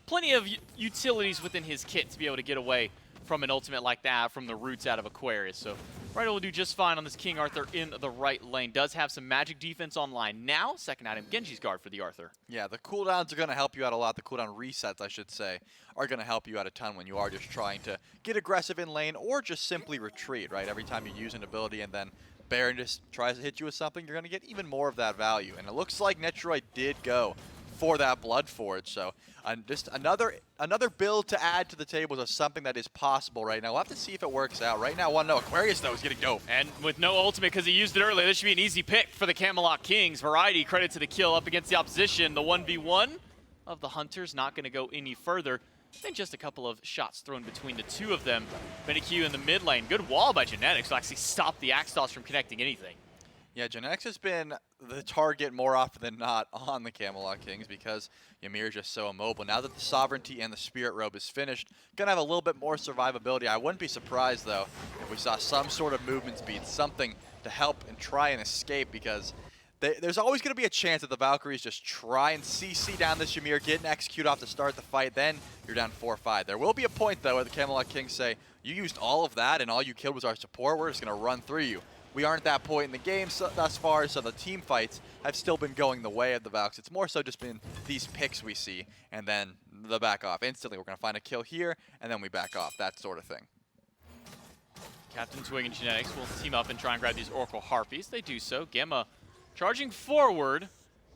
plenty of utilities within his kit to be able to get away from an ultimate like that, from the roots out of Aquarius. So Variety will do just fine on this King Arthur in the right lane. Does have some magic defense online now. Second item, Genji's Guard for the Arthur. Yeah, the cooldowns are going to help you out a lot. The cooldown resets, I should say, are going to help you out a ton when you are just trying to get aggressive in lane or just simply retreat, right? Every time you use an ability and then Baron just tries to hit you with something, you're going to get even more of that value. And it looks like Netrioid did go for that Blood Forge. So just another build to add to the table of something that is possible right now. We'll have to see if it works out. Right now, I want to know. Aquarius, though, is getting dope. And with no ultimate because he used it earlier, this should be an easy pick for the Camelot Kings. Variety, credit to the kill up against the opposition. The 1v1 of the Hunters not going to go any further than just a couple of shots thrown between the two of them. Benny Q in the mid lane. Good wall by Genetics to actually stop the Axtos from connecting anything. Yeah, Genetics has been the target more often than not on the Camelot Kings because Ymir is just so immobile. Now that the Sovereignty and the Spirit Robe is finished, going to have a little bit more survivability. I wouldn't be surprised, though, if we saw some sort of movement speed, something to help and try and escape because there's always going to be a chance that the Valkyries just try and CC down this Ymir, get an execute off to start the fight, then you're down 4-5. There will be a point, though, where the Camelot Kings say, you used all of that and all you killed was our support, we're just going to run through you. We aren't at that point in the game thus far, so the team fights have still been going the way of the Valks. It's more so just been these picks we see, and then the back off. Instantly, we're going to find a kill here, and then we back off, that sort of thing. Captain Twig and Genetics will team up and try and grab these Oracle Harpies. They do so. Gemma charging forward,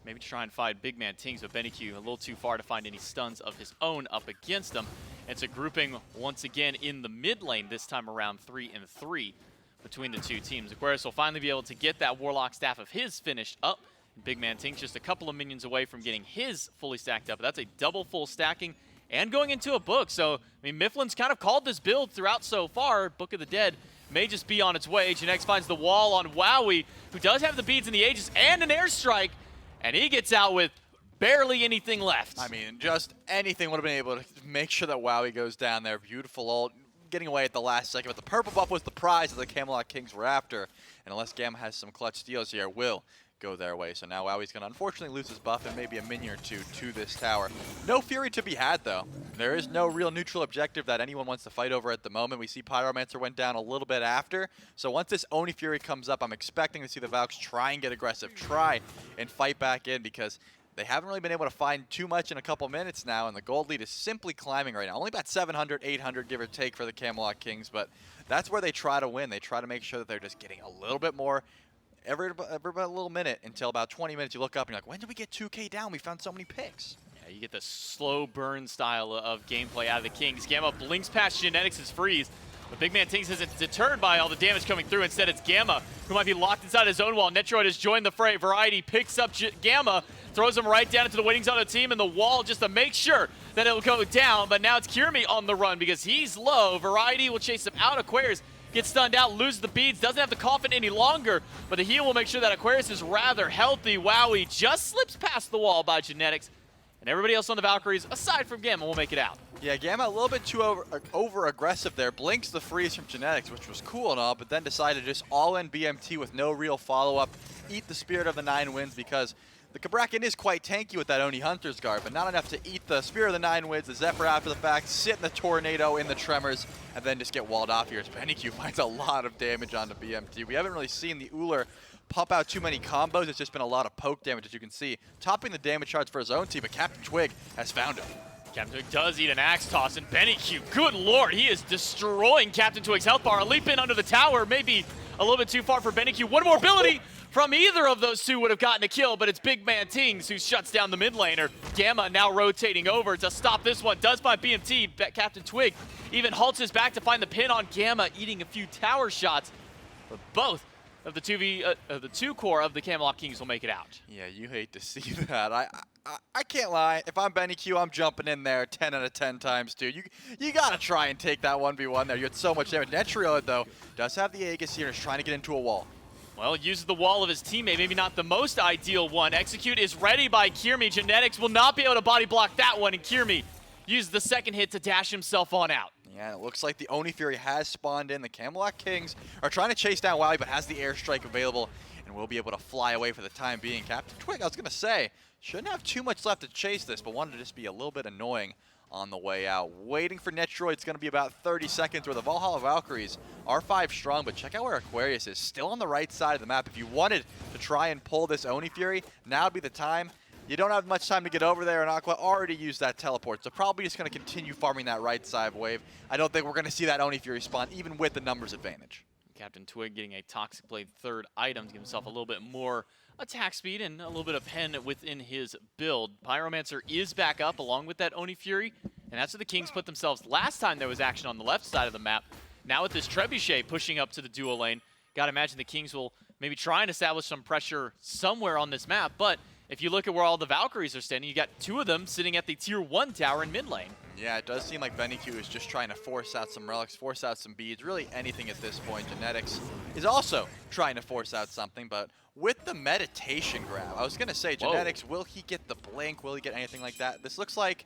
maybe try and find big man Tings, but BennyQ a little too far to find any stuns of his own up against him. It's a grouping once again in the mid lane, this time around 3 and 3 between the two teams. Aquarius will finally be able to get that Warlock staff of his finished up. Big man Tings just a couple of minions away from getting his fully stacked up. That's a double full stacking and going into a book. So, I mean, Mifflin's kind of called this build throughout so far. Book of the Dead may just be on its way. Genex finds the wall on Wowie, who does have the beads and the Aegis and an airstrike, and he gets out with barely anything left. I mean, just anything would have been able to make sure that Wowie goes down there. Beautiful ult, getting away at the last second, but the purple buff was the prize that the Camelot Kings were after. And unless Gamma has some clutch steals here, will go their way. So now Wowie's going to unfortunately lose his buff and maybe a minion or two to this tower. No Fury to be had, though. There is no real neutral objective that anyone wants to fight over at the moment. We see Pyromancer went down a little bit after. So once this Oni Fury comes up, I'm expecting to see the Valks try and get aggressive, try and fight back in, because they haven't really been able to find too much in a couple minutes now, and the gold lead is simply climbing right now. Only about 700, 800, give or take, for the Camelot Kings, but that's where they try to win. They try to make sure that they're just getting a little bit more every about a little minute, until about 20 minutes you look up and you're like, when did we get 2K down? We found so many picks. Yeah, you get the slow burn style of gameplay out of the Kings. Gamma blinks past Genetics' freeze, but Big Man Tings isn't deterred by all the damage coming through. Instead, it's Gamma, who might be locked inside his own wall. Netroid has joined the fray. Variety picks up Gamma, throws him right down into the waiting zone of the team and the wall just to make sure that it'll go down. But now it's Kirmi on the run because he's low. Variety will chase him out. Aquarius gets stunned out, loses the beads, doesn't have the coffin any longer, but the heal will make sure that Aquarius is rather healthy. Wowie just slips past the wall by Genetics, and everybody else on the Valkyries, aside from Gamma, will make it out. Yeah, Gamma a little bit too over aggressive there. Blinks the freeze from Genetics, which was cool and all, but then decided to just all-in BMT with no real follow-up, eat the Spirit of the Nine Winds, because the Kabrakan is quite tanky with that Oni Hunter's Guard, but not enough to eat the Spirit of the Nine Winds, the Zephyr after the fact, sit in the Tornado, in the Tremors, and then just get walled off here. As BennyQ finds a lot of damage onto BMT. We haven't really seen the Uller pop out too many combos. It's just been a lot of poke damage, as you can see. Topping the damage charts for his own team, but Captain Twig has found him. Captain Twig does eat an axe toss, and BennyQ, good lord, he is destroying Captain Twig's health bar. A leap in under the tower, maybe a little bit too far for BennyQ. One more ability from either of those two would have gotten a kill, but it's Big Man Tings who shuts down the mid laner. Gamma now rotating over to stop this one. Does find BMT, Captain Twig even halts his back to find the pin on Gamma, eating a few tower shots. But both of the two core of the Camelot Kings will make it out. Yeah, you hate to see that. I can't lie. If I'm BennyQ, I'm jumping in there 10 out of 10 times, dude. You gotta try and take that 1v1 there. You had so much damage. Netroid, though, does have the Aegis here and is trying to get into a wall. Well, uses the wall of his teammate, maybe not the most ideal one. Execute is ready by Kirmi. Genetics will not be able to body block that one, and Kirmi uses the second hit to dash himself on out. Yeah, it looks like the Oni Fury has spawned in. The Camelot Kings are trying to chase down Wowie, but has the airstrike available and will be able to fly away for the time being. Captain Twig, I was going to say, shouldn't have too much left to chase this, but wanted to just be a little bit annoying on the way out. Waiting for Netroid, it's going to be about 30 seconds where the Valhalla Valkyries are 5 strong, but check out where Aquarius is. Still on the right side of the map. If you wanted to try and pull this Oni Fury, now would be the time. You don't have much time to get over there, and Aqua already used that teleport, so probably just going to continue farming that right side wave. I don't think we're going to see that Oni Fury spawn, even with the numbers advantage. Captain Twig getting a Toxic Blade third item to give himself a little bit more attack speed and a little bit of pen within his build. Pyromancer is back up along with that Oni Fury, and that's where the Kings put themselves last time there was action on the left side of the map. Now with this Trebuchet pushing up to the dual lane, gotta imagine the Kings will maybe try and establish some pressure somewhere on this map, but if you look at where all the Valkyries are standing, you got 2 of them sitting at the tier 1 tower in mid lane. Yeah, it does seem like BennyQ is just trying to force out some relics, force out some beads, really anything at this point. Genetics is also trying to force out something, but with the meditation grab, I was going to say, Genetics, will he get the blink? Will he get anything like that? This looks like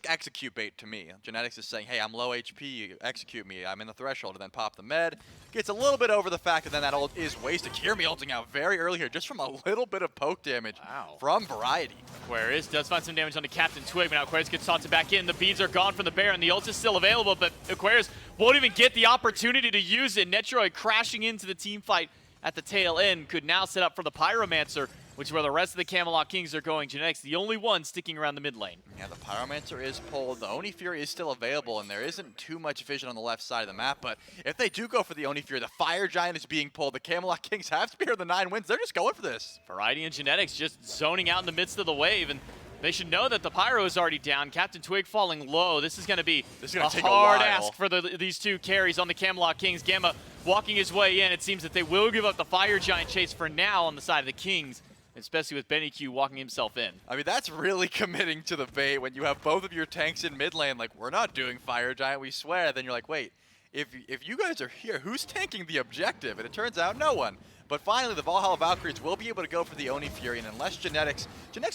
execute bait to me. Genetics is saying, hey, I'm low HP, execute me, I'm in the threshold, and then pop the med. Gets a little bit over the fact that then that ult is wasted. Kirmi ulting out very early here, just from a little bit of poke damage from Variety. Aquarius does find some damage on the Captain Twig, but now Aquarius gets tossed back in. The beads are gone from the Baron. The ult is still available, but Aquarius won't even get the opportunity to use it. Netroid crashing into the team fight at the tail end could now set up for the Pyromancer, which is where the rest of the Camelot Kings are going. Genetics, the only one sticking around the mid lane. Yeah, the Pyromancer is pulled. The Oni Fury is still available, and there isn't too much vision on the left side of the map. But if they do go for the Oni Fury, the Fire Giant is being pulled. The Camelot Kings have Spear of the 9 wins. They're just going for this. Variety and Genetics just zoning out in the midst of the wave, and they should know that the Pyro is already down. Captain Twig falling low. This is going to be a hard ask for these two carries on the Camelot Kings. Gamma walking his way in. It seems that they will give up the Fire Giant chase for now on the side of the Kings, especially with Benny Q walking himself in. I mean, that's really committing to the bait when you have both of your tanks in mid lane. Like, we're not doing Fire Giant, we swear. Then you're like, wait, if you guys are here, who's tanking the objective? And it turns out no one. But finally, the Valhalla Valkyries will be able to go for the Oni Fury, and unless Genetics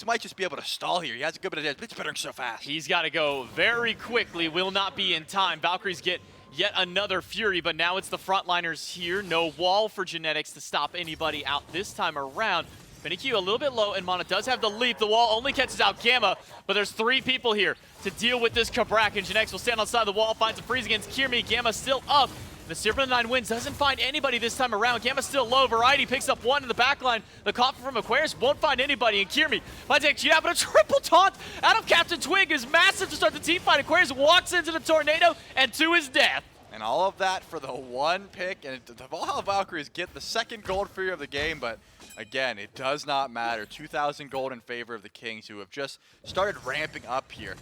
might just be able to stall here. He has a good bit of damage, but it's bettering so fast. He's got to go very quickly, will not be in time. Valkyries get yet another Fury, but now it's the frontliners here. No wall for Genetics to stop anybody out this time around. Benny Q a little bit low, and Mana does have the leap. The wall only catches out Gamma, but there's 3 people here to deal with this Kabrak, and Genetics will stand on the side of the wall, finds a freeze against Kirmi. Gamma still up. The Serpent of the 9 wins, doesn't find anybody this time around. Gamma's still low. Variety picks up 1 in the back line. The coffin from Aquarius won't find anybody. And Kirmi finds XG, but a triple taunt out of Captain Twig is massive to start the team fight. Aquarius walks into the tornado and to his death. And all of that for the 1 pick, and the Valhalla Valkyries get the 2nd gold Fury of the game, but again, it does not matter. 2,000 gold in favor of the Kings, who have just started ramping up here.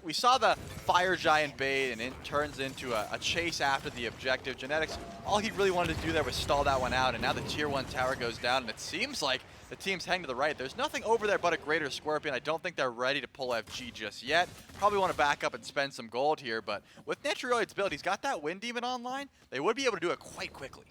We saw the Fire Giant bait, and it turns into a chase after the objective. Genetics, all he really wanted to do there was stall that one out, and now the tier 1 tower goes down, and it seems like the team's heading to the right. There's nothing over there but a Greater Scorpion. I don't think they're ready to pull FG just yet. Probably want to back up and spend some gold here, but with Netroid's build, he's got that Wind Demon online. They would be able to do it quite quickly.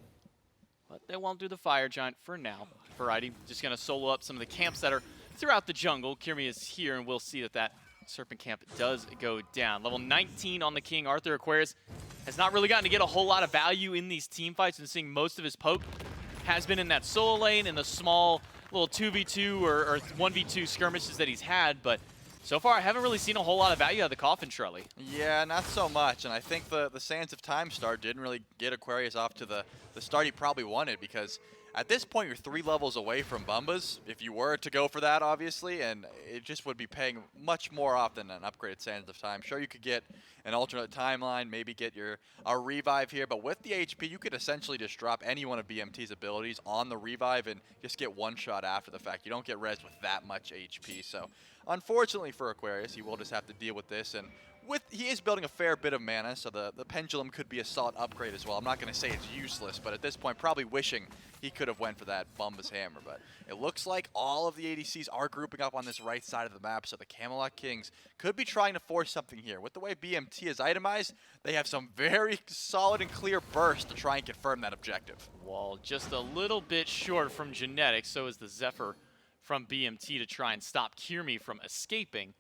But they won't do the Fire Giant for now. Variety just going to solo up some of the camps that are throughout the jungle. Kirmi is here, and we'll see that Serpent camp does go down. Level 19 on the King. Arthur Aquarius has not really gotten to get a whole lot of value in these team fights, and seeing most of his poke has been in that solo lane and the small little 2v2 or 1v2 skirmishes that he's had, but so far I haven't really seen a whole lot of value out of the Coffin Trolley. Yeah, not so much, and I think the Sands of Time start didn't really get Aquarius off to the start he probably wanted, because at this point you're 3 levels away from Bumbas, if you were to go for that, obviously, and it just would be paying much more off than an upgraded Sands of Time. Sure, you could get an alternate timeline, maybe get a revive here, but with the HP, you could essentially just drop any one of BMT's abilities on the revive and just get one shot after the fact. You don't get res with that much HP, so unfortunately for Aquarius, he will just have to deal with this, and he is building a fair bit of mana, so the Pendulum could be a solid upgrade as well. I'm not going to say it's useless, but at this point, probably wishing he could have went for that Bumbas Hammer. But it looks like all of the ADCs are grouping up on this right side of the map, so the Camelot Kings could be trying to force something here. With the way BMT is itemized, they have some very solid and clear bursts to try and confirm that objective. Wall just a little bit short from Genetics, so is the Zephyr from BMT to try and stop Kirmi from escaping.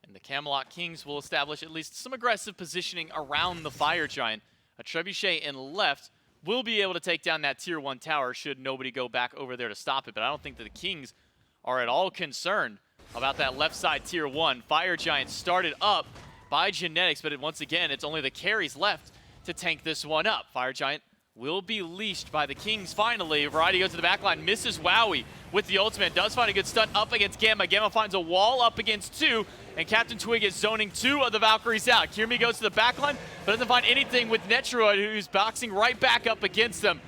And the Camelot Kings will establish at least some aggressive positioning around the Fire Giant. A Trebuchet in left will be able to take down that tier 1 tower should nobody go back over there to stop it. But I don't think that the Kings are at all concerned about that left side tier 1. Fire Giant started up by Genetics, but once again, it's only the carries left to tank this one up. Fire Giant will be leashed by the Kings finally. Variety goes to the back line, misses Wowie with the ultimate, does find a good stun up against Gamma. Gamma finds a wall up against 2, and Captain Twig is zoning 2 of the Valkyries out. Kirmi goes to the back line, but doesn't find anything with Netroid, who's boxing right back up against them.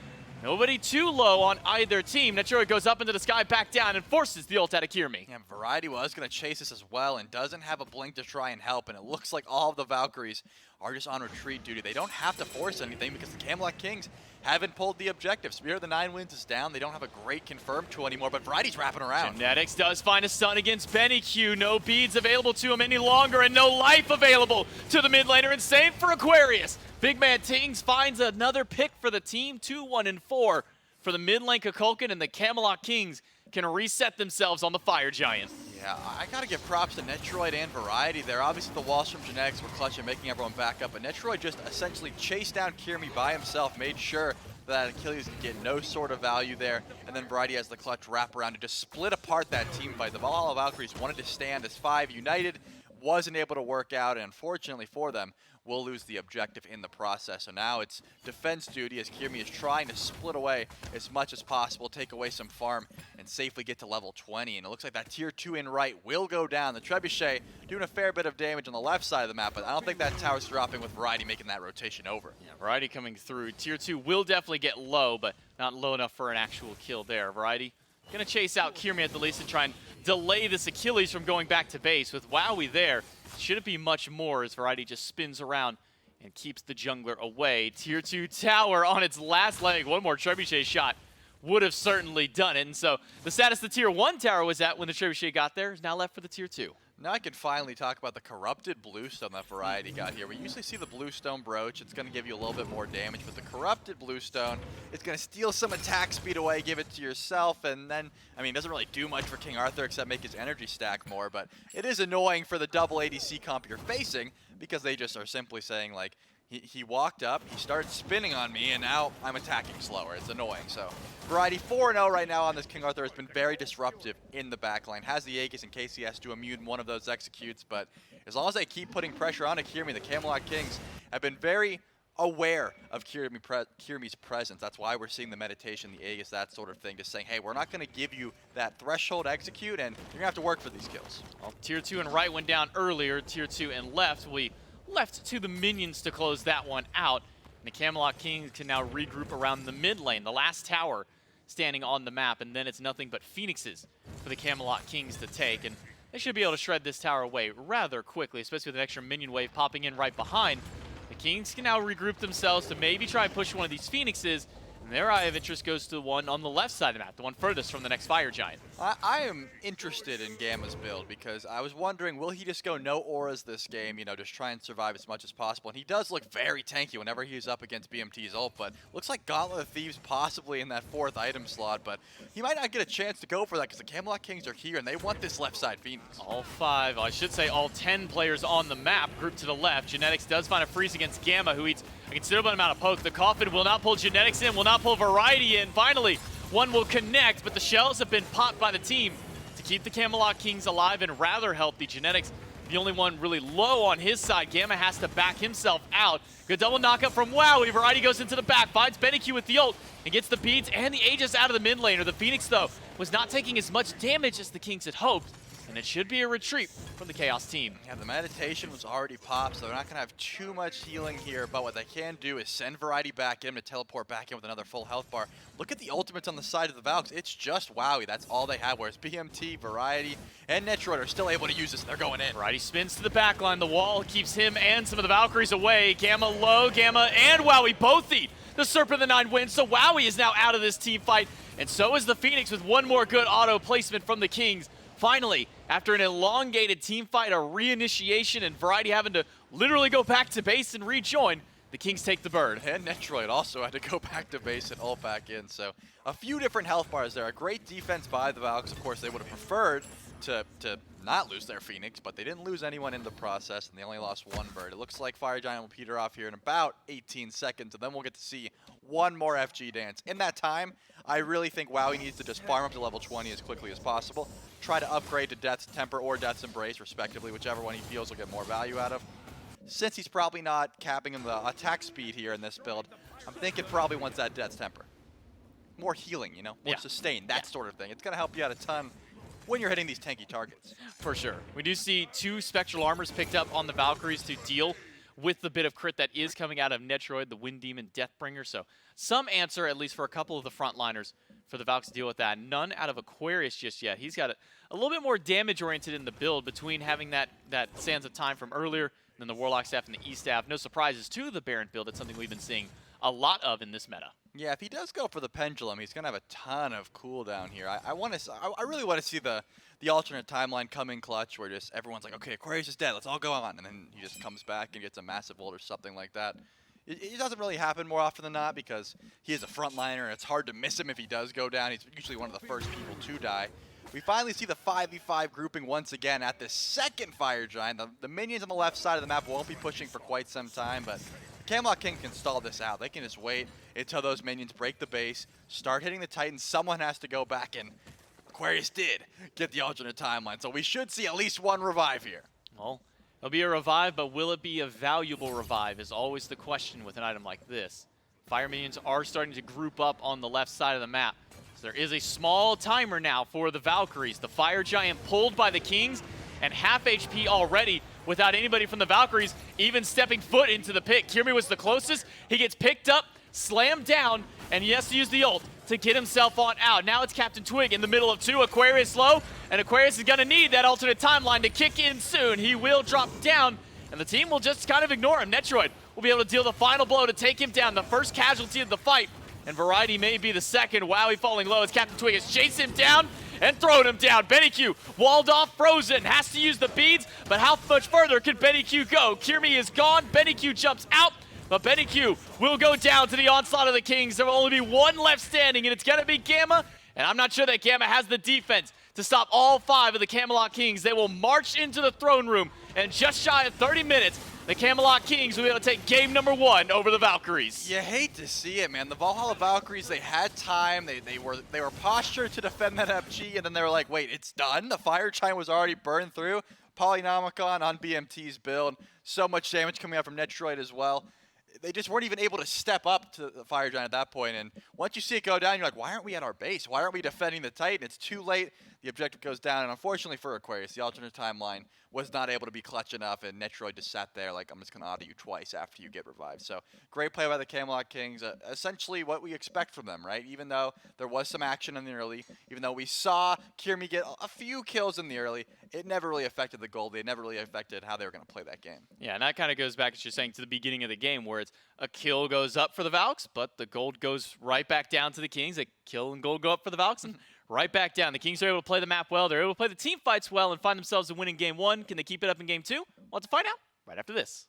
Nobody too low on either team. Netroid goes up into the sky, back down, and forces the ult out of Kirmi. Yeah, Variety was going to chase this as well and doesn't have a blink to try and help, and it looks like all of the Valkyries are just on retreat duty. They don't have to force anything because the Camelot Kings haven't pulled the objective. Spear of the 9 wins is down. They don't have a great confirmed tool anymore, but Variety's wrapping around. Genetics does find a stun against Benny Q. No beads available to him any longer, and no life available to the mid laner, and same for Aquarius. Big Man Tings finds another pick for the team, 2-1-4 for the mid lane Kukulkan, and the Camelot Kings can reset themselves on the Fire Giant. Yeah, I gotta give props to Netroid and Variety there. Obviously the walls from Genetics were clutch and making everyone back up, but Netroid just essentially chased down Kirmi by himself, made sure that Achilles could get no sort of value there, and then Variety has the clutch wrap around to just split apart that team fight. The Valhalla Valkyries wanted to stand as 5 united, wasn't able to work out, and unfortunately for them, will lose the objective in the process. So now it's defense duty as Kirmi is trying to split away as much as possible, take away some farm, and safely get to level 20. And it looks like that tier 2 in right will go down. The Trebuchet doing a fair bit of damage on the left side of the map, but I don't think that tower's dropping with Variety making that rotation over. Yeah, Variety coming through. Tier 2 will definitely get low, but not low enough for an actual kill there. Variety gonna chase out Kirmi at the least and try and delay this Achilles from going back to base. With Wowie there, shouldn't be much more as Variety just spins around and keeps the jungler away. Tier 2 tower on its last leg. One more Trebuchet shot would have certainly done it. And so the status the Tier 1 tower was at when the Trebuchet got there is now left for the Tier 2. Now I can finally talk about the corrupted bluestone that Variety got here. We usually see the bluestone brooch. It's going to give you a little bit more damage, but the corrupted bluestone, it's going to steal some attack speed away, give it to yourself, and then, I mean, it doesn't really do much for King Arthur except make his energy stack more, but it is annoying for the double ADC comp you're facing because they just are simply saying, like, he walked up, he started spinning on me, and now I'm attacking slower. It's annoying. So Variety 4-0 right now on this King Arthur has been very disruptive in the backline. Has the Aegis in case he has to immune one of those executes, but as long as they keep putting pressure on Kirmi, the Camelot Kings have been very aware of Kirmi's presence. That's why we're seeing the meditation, the Aegis, that sort of thing, just saying, hey, we're not going to give you that threshold execute, and you're going to have to work for these kills. Well, Tier 2 and right went down earlier. Tier 2 and left, we left to the minions to close that one out. And the Camelot Kings can now regroup around the mid lane, the last tower standing on the map, and then it's nothing but Phoenixes for the Camelot Kings to take. And they should be able to shred this tower away rather quickly, especially with an extra minion wave popping in right behind. The Kings can now regroup themselves to maybe try and push one of these Phoenixes, and their eye of interest goes to the one on the left side of the map, the one furthest from the next Fire Giant. I am interested in Gamma's build because I was wondering, will he just go no auras this game, you know, just try and survive as much as possible? And he does look very tanky whenever he's up against BMT's ult, but looks like Gauntlet of Thieves possibly in that 4th item slot, but he might not get a chance to go for that because the Camelot Kings are here and they want this left side Phoenix. All 5, I should say all 10 players on the map grouped to the left. Genetics does find a freeze against Gamma, who eats a considerable amount of poke. The Coffin will not pull Genetics in, will not pull Variety in. Finally, one will connect, but the shells have been popped by the team to keep the Camelot Kings alive and rather healthy. Genetics, the only one really low on his side. Gamma has to back himself out. Good double knockup from Wowie. Variety goes into the back, finds Benekyu with the ult, and gets the beads and the Aegis out of the mid laner. The Phoenix, though, was not taking as much damage as the Kings had hoped, and it should be a retreat from the Chaos team. Yeah, the meditation was already popped, so they're not going to have too much healing here, but what they can do is send Variety back in to teleport back in with another full health bar. Look at the ultimates on the side of the Valks. It's just Wowie. That's all they have, whereas BMT, Variety, and Netroid are still able to use this, and they're going in. Variety spins to the back line. The wall keeps him and some of the Valkyries away. Gamma low, Gamma and Wowie both eat the Serpent of the Nine wins, so Wowie is now out of this team fight, and so is the Phoenix with one more good auto placement from the Kings. Finally, after an elongated team fight, a reinitiation, and Variety having to literally go back to base and rejoin, the Kings take the bird. And Netroid also had to go back to base and ult back in, so a few different health bars there. A great defense by the Valks. Of course, they would have preferred to not lose their Phoenix, but they didn't lose anyone in the process, and they only lost one bird. It looks like Fire Giant will peter off here in about 18 seconds, and then we'll get to see one more FG dance. In that time, I really think Wowie needs to just farm up to level 20 as quickly as possible, try to upgrade to Death's Temper or Death's Embrace, respectively, whichever one he feels will get more value out of. Since he's probably not capping in the attack speed here in this build, I'm thinking probably wants that Death's Temper. More healing, you know, more sustain, that sort of thing. It's going to help you out a ton when you're hitting these tanky targets. For sure. We do see 2 Spectral Armors picked up on the Valkyries to deal with the bit of crit that is coming out of Netroid, the Wind Demon Deathbringer. So some answer, at least for a couple of the frontliners, for the Valks to deal with that. None out of Aquarius just yet. He's got a little bit more damage-oriented in the build between having that Sands of Time from earlier, and then the Warlock staff and the E-staff. No surprises to the Baron build. It's something we've been seeing a lot of in this meta. Yeah, if he does go for the Pendulum, he's going to have a ton of cooldown here. I really want to see the alternate timeline come in clutch where just everyone's like, okay, Aquarius is dead, let's all go on. And then he just comes back and gets a massive ult or something like that. It doesn't really happen more often than not because he is a frontliner and it's hard to miss him if he does go down. He's usually one of the first people to die. We finally see the 5v5 grouping once again at the second Fire Giant. The minions on the left side of the map won't be pushing for quite some time, but Camelot King can stall this out. They can just wait until those minions break the base, start hitting the Titans. Someone has to go back, and Aquarius did get the alternate timeline, so we should see at least one revive here. Well, It'll be a revive, but will it be a valuable revive is always the question with an item like this. Fire minions are starting to group up on the left side of the map. So there is a small timer now for the Valkyries. The Fire Giant pulled by the Kings and half HP already without anybody from the Valkyries even stepping foot into the pit. Kirmi was the closest. He gets picked up, slammed down, and he has to use the ult to get himself on out. Now it's Captain Twig in the middle of two. Aquarius low, and Aquarius is going to need that alternate timeline to kick in soon. He will drop down, and the team will just kind of ignore him. Netroid will be able to deal the final blow to take him down, the first casualty of the fight, and Variety may be the second. Wowie falling low as Captain Twig has chased him down and thrown him down. Benny Q walled off, frozen, has to use the beads, but how much further can Benny Q go? Kirmi is gone, Benny Q jumps out, but Benny Q will go down to the onslaught of the Kings. There will only be one left standing, and it's going to be Gamma, and I'm not sure that Gamma has the defense to stop all 5 of the Camelot Kings. They will march into the throne room, and just shy of 30 minutes, the Camelot Kings will be able to take game number 1 over the Valkyries. You hate to see it, man. The Valhalla Valkyries, they had time. They were postured to defend that FG, and then they were like, wait, it's done? The Fire Giant was already burned through. Polynomicon on BMT's build. So much damage coming out from Netroid as well. They just weren't even able to step up to the Fire Giant at that point. And once you see it go down, you're like, why aren't we at our base? Why aren't we defending the Titan? It's too late. The objective goes down. And unfortunately for Aquarius, the alternate timeline was not able to be clutch enough. And Netroid just sat there like, I'm just going to auto you twice after you get revived. So great play by the Camelot Kings. Essentially what we expect from them, right? Even though there was some action in the early, even though we saw Kirmi get a few kills in the early, it never really affected the goal. They never really affected how they were going to play that game. Yeah, and that kind of goes back, as you're saying, to the beginning of the game where it's a kill goes up for the Valks, but the gold goes right back down to the Kings. A kill and gold go up for the Valks and right back down. The Kings are able to play the map well. They're able to play the team fights well and find themselves a win in game 1. Can they keep it up in game 2? We'll have to find out right after this.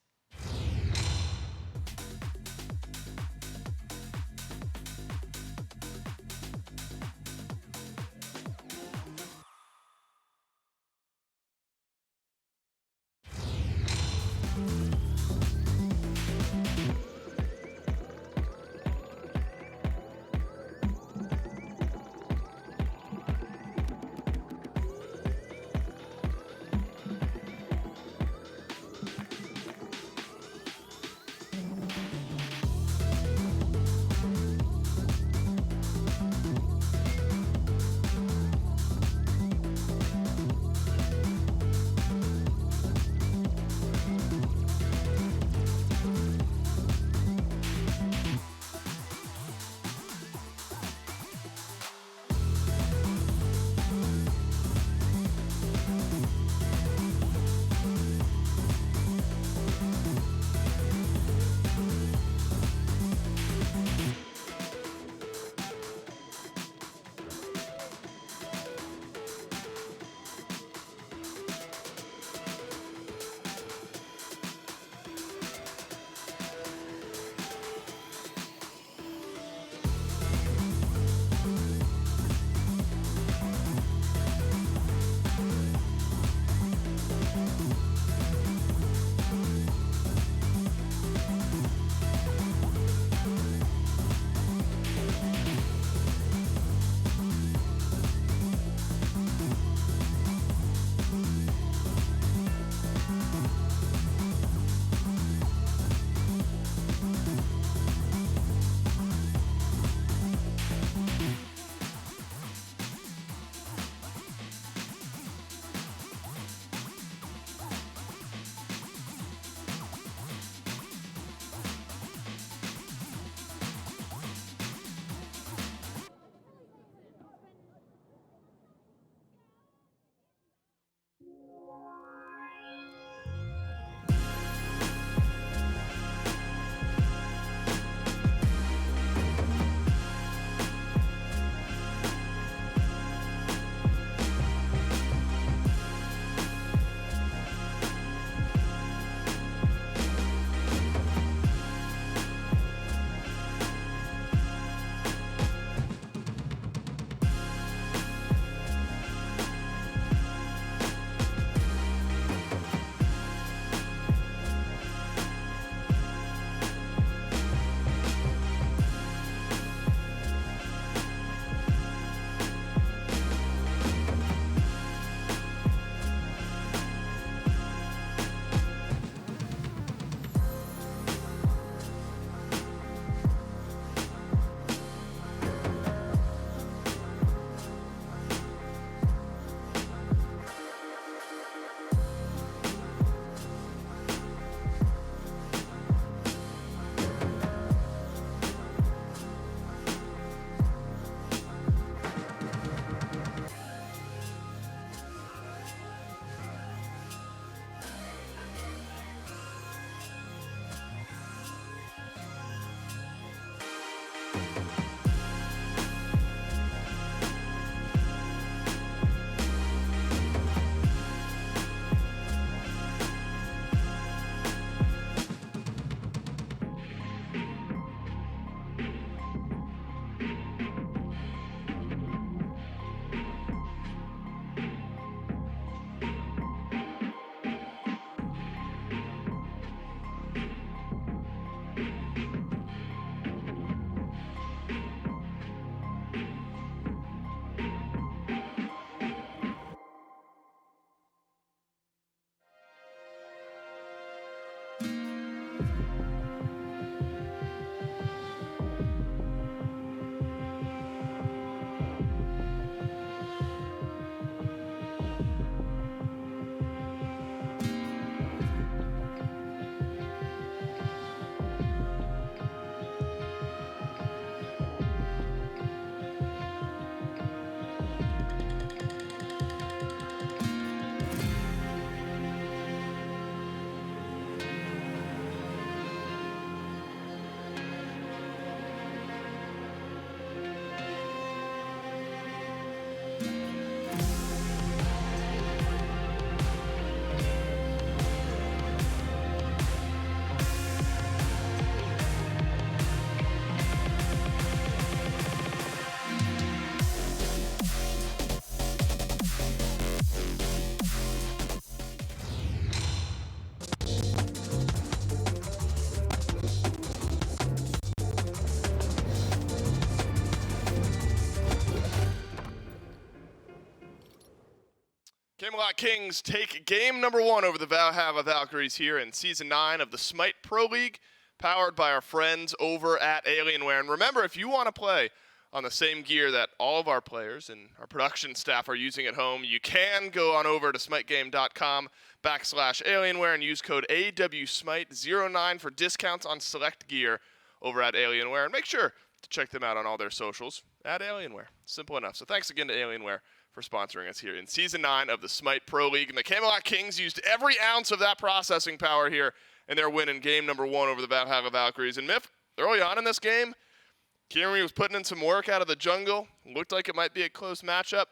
Camelot Kings take game number 1 over the Valhalla Valkyries here in Season 9 of the Smite Pro League, powered by our friends over at Alienware. And remember, if you want to play on the same gear that all of our players and our production staff are using at home, you can go on over to smitegame.com/Alienware and use code AWSmite09 for discounts on select gear over at Alienware. And make sure to check them out on all their socials at Alienware. Simple enough. So thanks again to Alienware for sponsoring us here in Season 9 of the Smite Pro League. And the Camelot Kings used every ounce of that processing power here in their win in game number 1 over the Valhalla Valkyries. And Miff, early on in this game, Kieran was putting in some work out of the jungle. Looked like it might be a close matchup,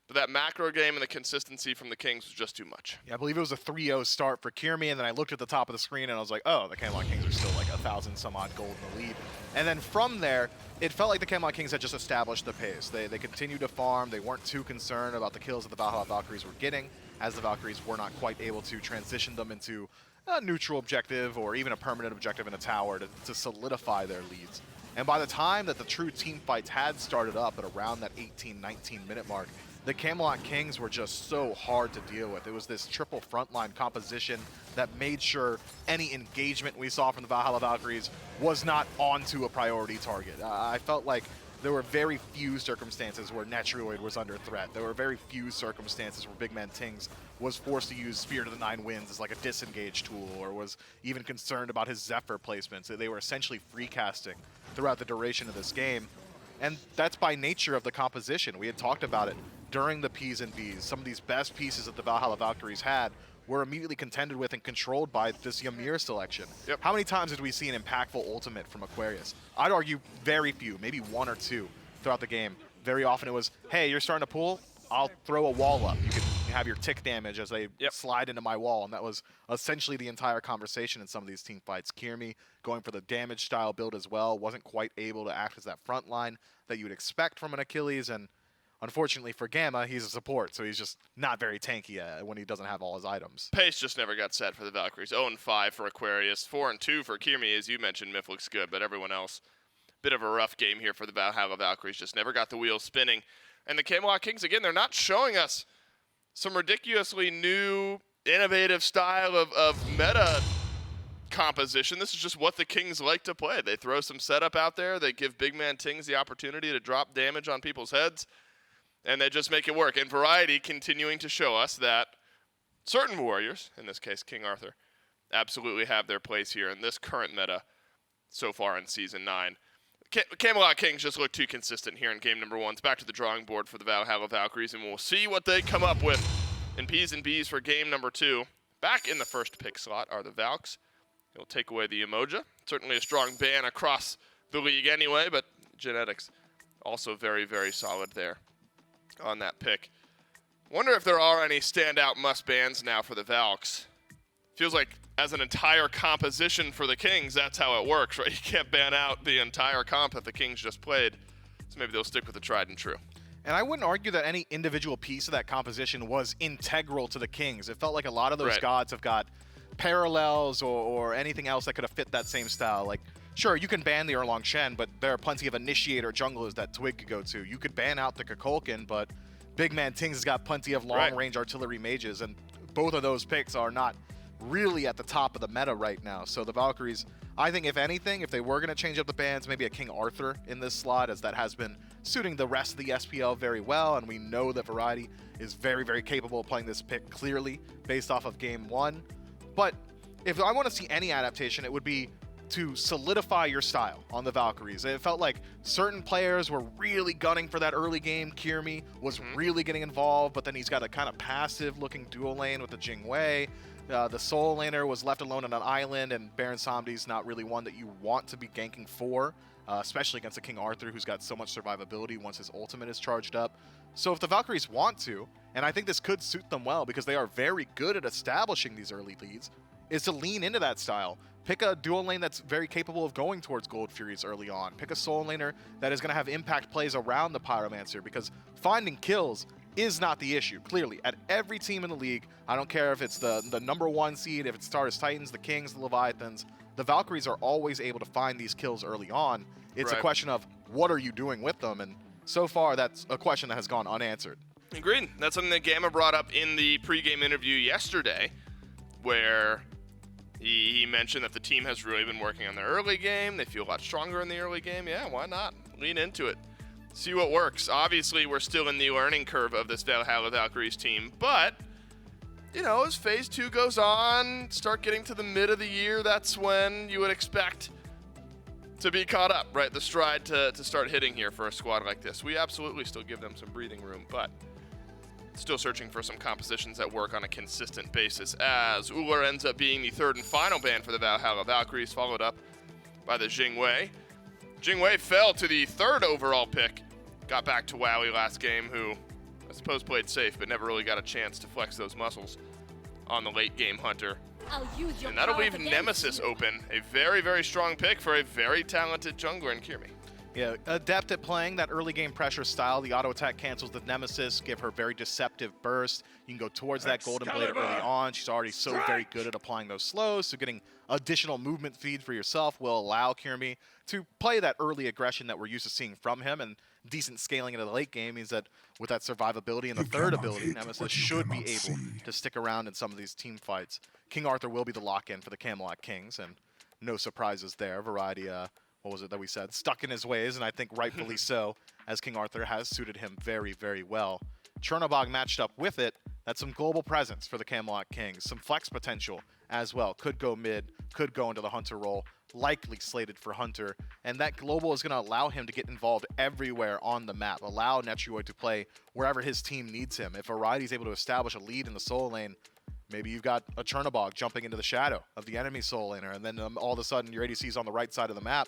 but that macro game and the consistency from the Kings was just too much. Yeah, I believe it was a 3-0 start for Kirmi, and then I looked at the top of the screen and I was like, oh, the Camelot Kings are still like 1,000 some odd gold in the lead. And then from there, it felt like the Camelot Kings had just established the pace. They continued to farm. They weren't too concerned about the kills that the Valhalla Valkyries were getting, as the Valkyries were not quite able to transition them into a neutral objective or even a permanent objective in a tower to solidify their leads. And by the time that the true team fights had started up at around that 18-19 minute mark, the Camelot Kings were just so hard to deal with. It was this triple frontline composition that made sure any engagement we saw from the Valhalla Valkyries was not onto a priority target. I felt like there were very few circumstances where Netroid was under threat. There were very few circumstances where Big Man Tings was forced to use Spear to the 9 Winds as like a disengage tool, or was even concerned about his Zephyr placements. They were essentially free casting throughout the duration of this game. And that's by nature of the composition. We had talked about it during the Ps and Bs. Some of these best pieces that the Valhalla Valkyries had were immediately contended with and controlled by this Ymir selection. Yep. How many times did we see an impactful ultimate from Aquarius? I'd argue very few, maybe 1 or 2 throughout the game. Very often it was, hey, you're starting to pull, I'll throw a wall up. You can have your tick damage as they slide into my wall, and that was essentially the entire conversation in some of these team fights. Kirmi going for the damage style build as well, wasn't quite able to act as that front line that you would expect from an Achilles, and unfortunately for Gamma, he's a support, so he's just not very tanky when he doesn't have all his items. Pace just never got set for the Valkyries. 0-5 for Aquarius, 4-2 for Kirmi, as you mentioned. Miff looks good, but everyone else, bit of a rough game here for the Valhalla Valkyries. Just never got the wheels spinning. And the Camelot Kings, again, they're not showing us some ridiculously new, innovative style of meta composition. This is just what the Kings like to play. They throw some setup out there. They give Big Man Tings the opportunity to drop damage on people's heads, and they just make it work. And Variety continuing to show us that certain warriors, in this case King Arthur, absolutely have their place here in this current meta so far in Season 9. Camelot Kings just look too consistent here in game number 1. It's back to the drawing board for the Valhalla Valkyries, and we'll see what they come up with in Ps and Bs for game number 2. Back in the first pick slot are the Valks. It'll take away the Emoja. Certainly a strong ban across the league anyway, but genetics also very, very solid there on that pick. Wonder if there are any standout must bans now for the Valks. Feels like as an entire composition for the Kings, that's how it works, right? You can't ban out the entire comp that the Kings just played. So maybe they'll stick with the tried and true. And I wouldn't argue that any individual piece of that composition was integral to the Kings. It felt like a lot of those gods have got parallels or anything else that could have fit that same style. Like, sure, you can ban the Erlang Shen, but there are plenty of initiator junglers that Twig could go to. You could ban out the Kukulkan, but Big Man Tings has got plenty of long-range artillery mages, and both of those picks are not really at the top of the meta right now. So the Valkyries, I think if anything, if they were going to change up the bans, maybe a King Arthur in this slot, as that has been suiting the rest of the SPL very well, and we know that Variety is very, very capable of playing this pick clearly based off of game 1. But if I want to see any adaptation, it would be to solidify your style on the Valkyries. It felt like certain players were really gunning for that early game. Kirmi was really getting involved, but then he's got a kind of passive-looking dual lane with the Jingwei. The Soul Laner was left alone on an island, and Baron Samdi's not really one that you want to be ganking for, especially against a King Arthur who's got so much survivability once his ultimate is charged up. So if the Valkyries want to, and I think this could suit them well because they are very good at establishing these early leads, is to lean into that style. Pick a dual lane that's very capable of going towards Gold Furies early on. Pick a Soul Laner that is going to have impact plays around the Pyromancer, because finding kills is not the issue. Clearly, at every team in the league, I don't care if it's the number 1 seed, if it's Stardust Titans, the Kings, the Leviathans, the Valkyries are always able to find these kills early on. It's a question of what are you doing with them, and so far that's a question that has gone unanswered. Agreed. That's something that Gamma brought up in the pregame interview yesterday, where he mentioned that the team has really been working on their early game. They feel a lot stronger in the early game. Yeah, why not? Lean into it. See what works. Obviously, we're still in the learning curve of this Valhalla Valkyries team, but, you know, as Phase 2 goes on, start getting to the mid of the year, that's when you would expect to be caught up, right? The stride to start hitting here for a squad like this. We absolutely still give them some breathing room, but still searching for some compositions that work on a consistent basis, as Uller ends up being the third and final ban for the Valhalla Valkyries, followed up by the Jingwei. Jingwei fell to the third overall pick, got back to Wally last game, who I suppose played safe, but never really got a chance to flex those muscles on the late game Hunter. And that'll leave Nemesis open, a very, very strong pick for a very talented jungler in Kirmi. Yeah, adept at playing that early game pressure style. The auto attack cancels the Nemesis, give her very deceptive burst. You can go towards that Golden Blade early on. She's already so very good at applying those slows, so getting additional movement feed for yourself will allow Kirmi to play that early aggression that we're used to seeing from him, and decent scaling into the late game means that with that survivability and the third ability, Nemesis should be able to stick around in some of these team fights. King Arthur will be the lock-in for the Camelot Kings, and no surprises there. Variety, what was it that we said? Stuck in his ways, and I think rightfully so, as King Arthur has suited him very, very well. Chernobog matched up with it. That's some global presence for the Camelot Kings. Some flex potential as well. Could go mid, could go into the Hunter role. Likely slated for Hunter. And that global is going to allow him to get involved everywhere on the map. Allow Netroid to play wherever his team needs him. If Variety is able to establish a lead in the soul lane, maybe you've got a Chernobog jumping into the shadow of the enemy soul laner, and then all of a sudden your ADC's on the right side of the map.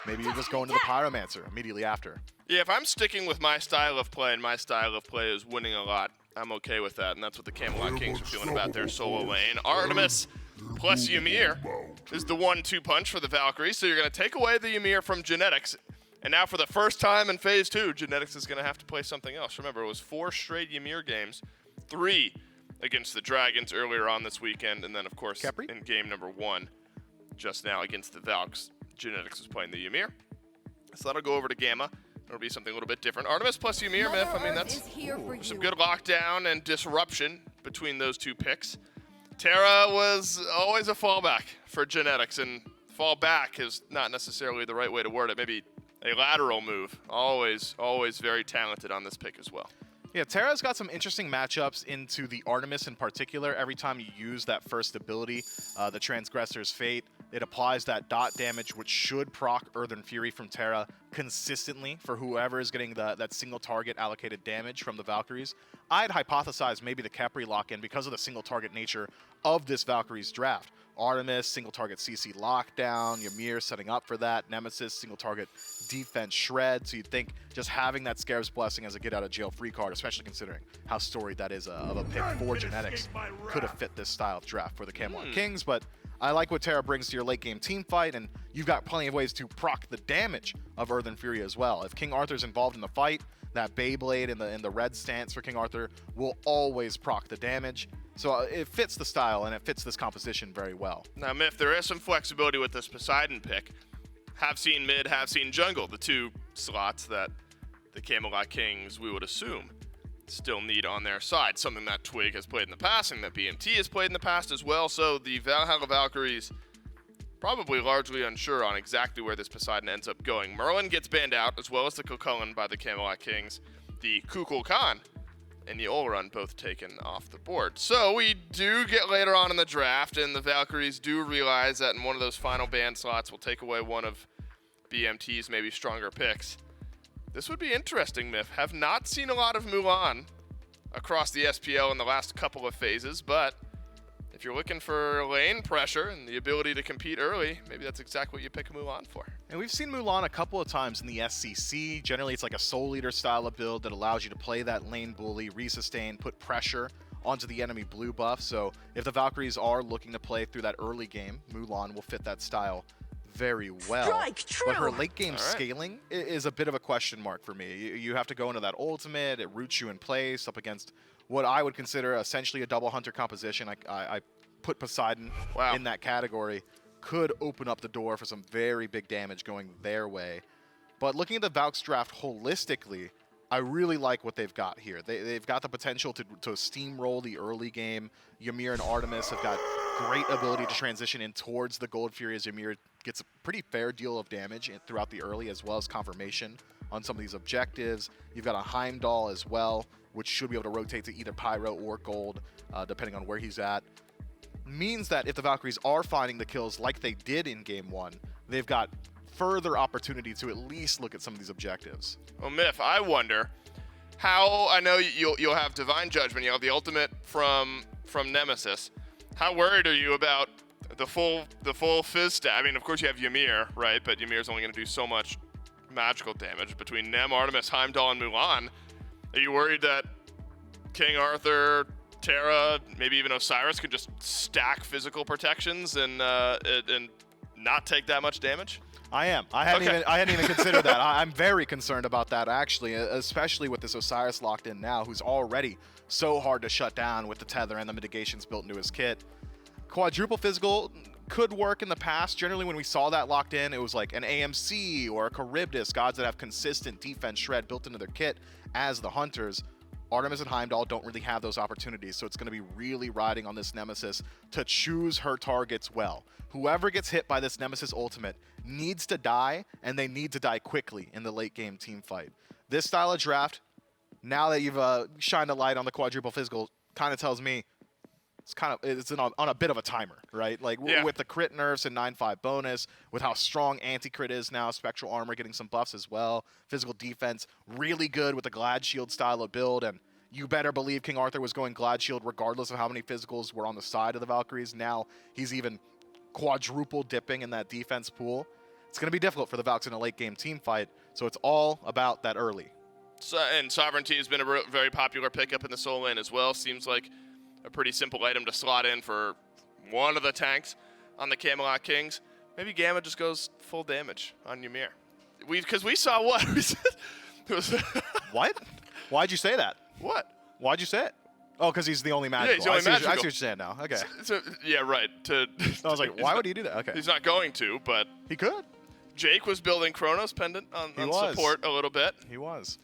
Maybe you just go into the Pyromancer immediately after. Yeah, if I'm sticking with my style of play, and my style of play is winning a lot, I'm okay with that, and that's what the Camelot Kings are feeling about their solo lane. Artemis plus Ymir is the 1-2 punch for the Valkyries, so you're going to take away the Ymir from Genetics, and now for the first time in Phase 2, Genetics is going to have to play something else. Remember, it was 4 straight Ymir games, 3 against the Dragons earlier on this weekend, and then, of course, Capri? in game number 1, just now against the Valks, Genetics is playing the Ymir. So that'll go over to Gamma. It'll be something a little bit different. Artemis plus Ymir, Myth, I mean, that's some good lockdown and disruption between those two picks. Terra was always a fallback for Genetics, and fallback is not necessarily the right way to word it. Maybe a lateral move. Always very talented on this pick as well. Yeah, Terra's got some interesting matchups into the Artemis in particular. Every time you use that first ability, the Transgressor's Fate, it applies that dot damage, which should proc Earthen Fury from Terra consistently for whoever is getting that single target allocated damage from the Valkyries. I'd hypothesize maybe the Capri lock-in because of the single target nature of this Valkyries draft. Artemis, single target CC lockdown, Ymir setting up for that, Nemesis, single target defense shred. So you'd think just having that Scarab's Blessing as a get out of jail free card, especially considering how storied that is of a pick for Genetics, could have fit this style of draft for the Camelot Kings. But I like what Terra brings to your late game team fight, and you've got plenty of ways to proc the damage of Earthen Fury as well. If King Arthur's involved in the fight, that Beyblade in the red stance for King Arthur will always proc the damage. So it fits the style, and it fits this composition very well. Now, Myth, there is some flexibility with this Poseidon pick. Have seen mid, have seen jungle, the 2 slots that the Camelot Kings, we would assume, still need on their side. Something that Twig has played in the past, and that BMT has played in the past as well. So the Valhalla Valkyries probably largely unsure on exactly where this Poseidon ends up going. Merlin gets banned out, as well as the Kukulkan by the Camelot Kings. The Kukulkan and the Olrun both taken off the board. So we do get later on in the draft, and the Valkyries do realize that in one of those final ban slots, we'll take away one of BMT's maybe stronger picks. This would be interesting, Myth. Have not seen a lot of Mulan across the SPL in the last couple of phases, but if you're looking for lane pressure and the ability to compete early, maybe that's exactly what you pick Mulan for. And we've seen Mulan a couple of times in the SCC. Generally, it's like a Soul Leader style of build that allows you to play that lane bully, resustain, put pressure onto the enemy blue buff. So if the Valkyries are looking to play through that early game, Mulan will fit that style very well. But her late game scaling is a bit of a question mark for me. You have to go into that ultimate, it roots you in place up against what I would consider essentially a double hunter composition. I put Poseidon in that category. Could open up the door for some very big damage going their way. But looking at the Valks draft holistically, I really like what they've got here. They've got the potential to steamroll the early game. Ymir and Artemis have got great ability to transition in towards the Gold Fury as Ymir gets a pretty fair deal of damage throughout the early, as well as confirmation on some of these objectives. You've got a Heimdall as well, which should be able to rotate to either Pyro or Gold, depending on where he's at. Means that if the Valkyries are finding the kills like they did in Game 1, they've got further opportunity to at least look at some of these objectives. Well, Myth, I wonder how, I know you'll have Divine Judgment, you'll have the ultimate from Nemesis. How worried are you about the full Fizz stat? I mean, of course you have Ymir, right? But Ymir's only going to do so much magical damage. Between Nem, Artemis, Heimdall, and Mulan, are you worried that King Arthur, Terra, maybe even Osiris could just stack physical protections and not take that much damage? I am. I hadn't even considered that. I'm very concerned about that, actually, especially with this Osiris locked in now, who's already so hard to shut down with the tether and the mitigations built into his kit. Quadruple physical could work in the past. Generally, when we saw that locked in, it was like an AMC or a Charybdis, gods that have consistent defense shred built into their kit as the hunters. Artemis and Heimdall don't really have those opportunities, so it's going to be really riding on this Nemesis to choose her targets well. Whoever gets hit by this Nemesis ultimate needs to die, and they need to die quickly in the late game team fight. This style of draft, now that you've shined a light on the quadruple physical, kind of tells me it's on a bit of a timer, right? Like with the crit nerfs and 9/5 bonus, with how strong anti-crit is now, spectral armor getting some buffs as well, physical defense really good with the Glad Shield style of build, and you better believe King Arthur was going Glad Shield regardless of how many physicals were on the side of the Valkyries. Now he's even quadruple dipping in that defense pool. It's going to be difficult for the Valks in a late game team fight, so it's all about that early. So, and Sovereignty has been a very popular pickup in the solo lane as well. Seems like a pretty simple item to slot in for one of the tanks on the Camelot Kings. Maybe Gamma just goes full damage on Ymir. Because we saw what? What? Why'd you say that? What? Why'd you say it? Oh, because he's the only magical. Yeah, he's the only magical. I see what you're saying now. Okay. Yeah, right. I was like, why would he do that? Okay. He's not going to, but he could. Jake was building Chronos Pendant on support a little bit. He was.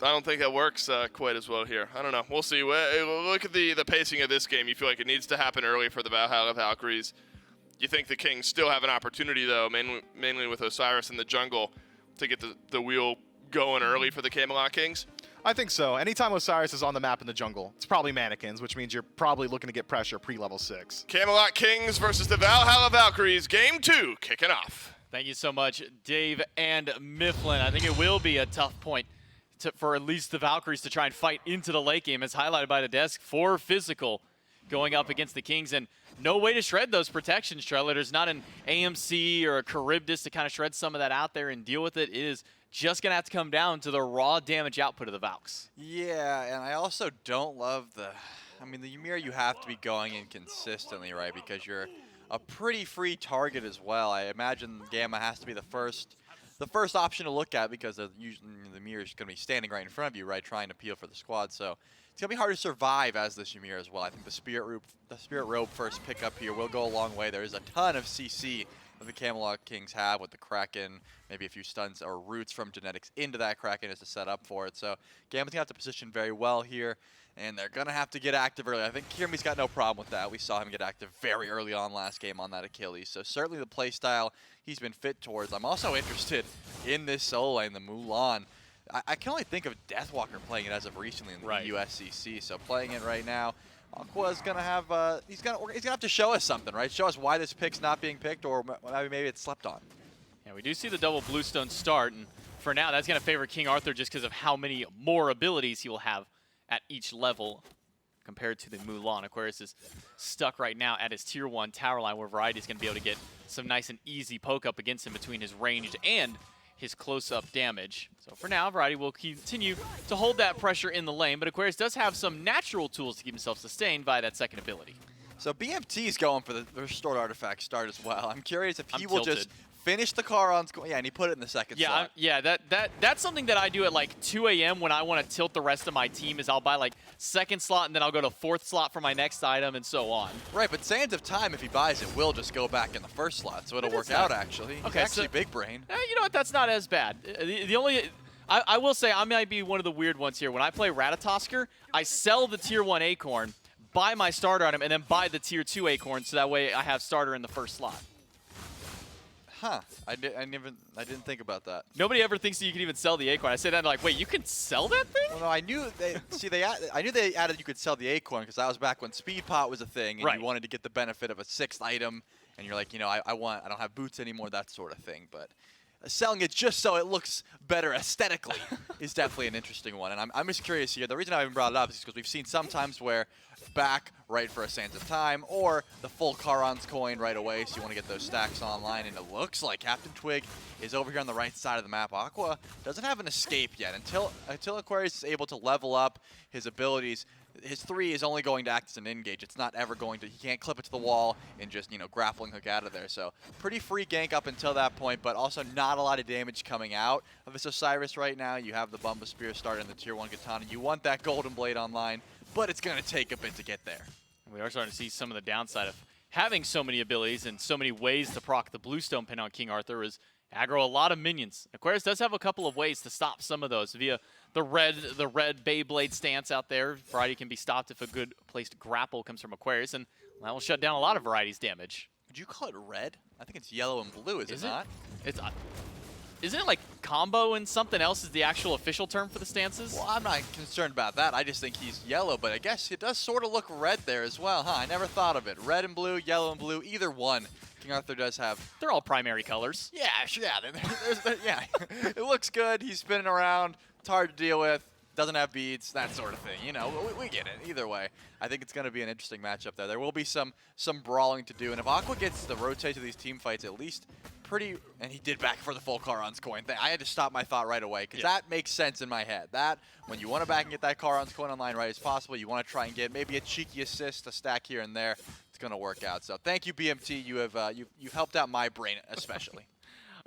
I don't think that works quite as well here. I don't know. We'll see. Look at the pacing of this game. You feel like it needs to happen early for the Valhalla Valkyries. You think the Kings still have an opportunity, though, mainly with Osiris in the jungle, to get the wheel going early for the Camelot Kings? I think so. Anytime Osiris is on the map in the jungle, it's probably mannequins, which means you're probably looking to get pressure pre-level 6. Camelot Kings versus the Valhalla Valkyries. Game 2 kicking off. Thank you so much, Dave and Mifflin. I think it will be a tough point for at least the Valkyries to try and fight into the late game, as highlighted by the desk, for physical going up against the Kings. And no way to shred those protections, Trailer. There's not an AMC or a Charybdis to kind of shred some of that out there and deal with it. It is just going to have to come down to the raw damage output of the Valks. Yeah, and I also don't love the Ymir you have to be going in consistently, right? Because you're a pretty free target as well. I imagine Gamma has to be the first option to look at, because usually the Ymir is going to be standing right in front of you, right, trying to peel for the squad. So it's going to be hard to survive as this Ymir as well. I think the Spirit Robe first pickup here will go a long way. There is a ton of CC that the Camelot Kings have with the Kraken, maybe a few stuns or roots from genetics into that Kraken is to set up for it. So Gamma's going to have to position very well here, and they're going to have to get active early. I think Kirmi's got no problem with that. We saw him get active very early on last game on that Achilles. So certainly the play style he's been fit towards. I'm also interested in this solo lane, the Mulan. I can only think of Deathwalker playing it as of recently in the USCC. So playing it right now, Aqua's gonna have he's gonna have to show us something, right? Show us why this pick's not being picked, or maybe it's slept on. Yeah, we do see the double Bluestone start, and for now that's gonna favor King Arthur just because of how many more abilities he will have at each level compared to the Mulan. Aquarius is stuck right now at his tier 1 tower line, where Variety is gonna be able to get some nice and easy poke up against him between his ranged and his close-up damage. So for now, Variety will continue to hold that pressure in the lane, but Aquarius does have some natural tools to keep himself sustained by that second ability. So BMT's going for the restored artifact start as well. I'm curious if he will just finish the car on score. Yeah, and he put it in the second slot. Yeah, that's something that I do at like 2 a.m. when I want to tilt the rest of my team, is I'll buy like second slot and then I'll go to fourth slot for my next item and so on. Right, but Sands of Time, if he buys it, will just go back in the first slot, so it'll work out actually. Okay, He's actually big brain. You know what, that's not as bad. The only I will say I might be one of the weird ones here. When I play Ratatosker, I sell the tier 1 Acorn, buy my starter item, and then buy the tier 2 Acorn, so that way I have starter in the first slot. Huh. I didn't think about that. Nobody ever thinks that you can even sell the Acorn. I say that like, wait, you can sell that thing? Well, no, I knew I knew they added you could sell the Acorn because that was back when Speed Pot was a thing, and Right. you wanted to get the benefit of a 6th item, and you're like, I don't have boots anymore, that sort of thing. But selling it just so it looks better aesthetically is definitely an interesting one. And I'm just curious here. The reason I even brought it up is because we've seen sometimes where back right for a Sands of Time or the full Charon's coin right away, so you want to get those stacks online. And it looks like Captain Twig is over here on the right side of the map. Aqua doesn't have an escape yet. Until Aquarius is able to level up his abilities, his 3 is only going to act as an engage. It's not ever going to, he can't clip it to the wall and just, grappling hook out of there. So pretty free gank up until that point, but also not a lot of damage coming out of this Osiris right now. You have the Bumba Spear started in the tier 1 Katana. You want that Golden Blade online, but it's going to take a bit to get there. We are starting to see some of the downside of having so many abilities and so many ways to proc the Bluestone pin on King Arthur is aggro a lot of minions. Aquarius does have a couple of ways to stop some of those via the red Beyblade stance out there. Variety can be stopped if a good placed grapple comes from Aquarius, and that will shut down a lot of Variety's damage. Would you call it red? I think it's yellow and blue, is it not? It's isn't it like combo and something else is the actual official term for the stances? Well, I'm not concerned about that. I just think he's yellow, but I guess it does sort of look red there as well, huh? I never thought of it. Red and blue, yellow and blue, either one. King Arthur does have... They're all primary colors. Yeah, sure, yeah. It looks good. He's spinning around. It's hard to deal with. Doesn't have beads, that sort of thing. We get it. Either way, I think it's going to be an interesting matchup there. There will be some brawling to do, and if Aqua gets the rotate to these team fights, at least pretty... And he did back for the full Charon's coin. I had to stop my thought right away, because that makes sense in my head. That, when you want to back and get that Charon's coin online right as possible, you want to try and get maybe a cheeky assist, a stack here and there. It's going to work out. So thank you, BMT. You've helped out my brain especially.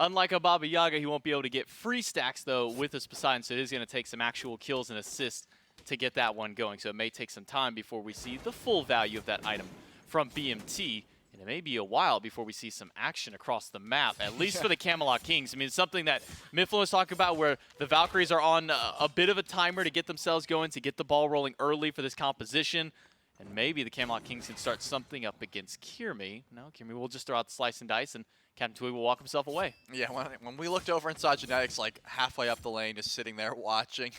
Unlike a Baba Yaga, he won't be able to get free stacks, though, with this Poseidon, so it is going to take some actual kills and assists to get that one going. So it may take some time before we see the full value of that item from BMT, and it may be a while before we see some action across the map, at least for the Camelot Kings. I mean, it's something that Mifflin was talking about where the Valkyries are on a bit of a timer to get themselves going, to get the ball rolling early for this composition. And maybe the Camelot Kings can start something up against Kirmi. No, Kirmi will just throw out the slice and dice, and Captain Twig will walk himself away. Yeah, when we looked over and saw Genetics like halfway up the lane, just sitting there watching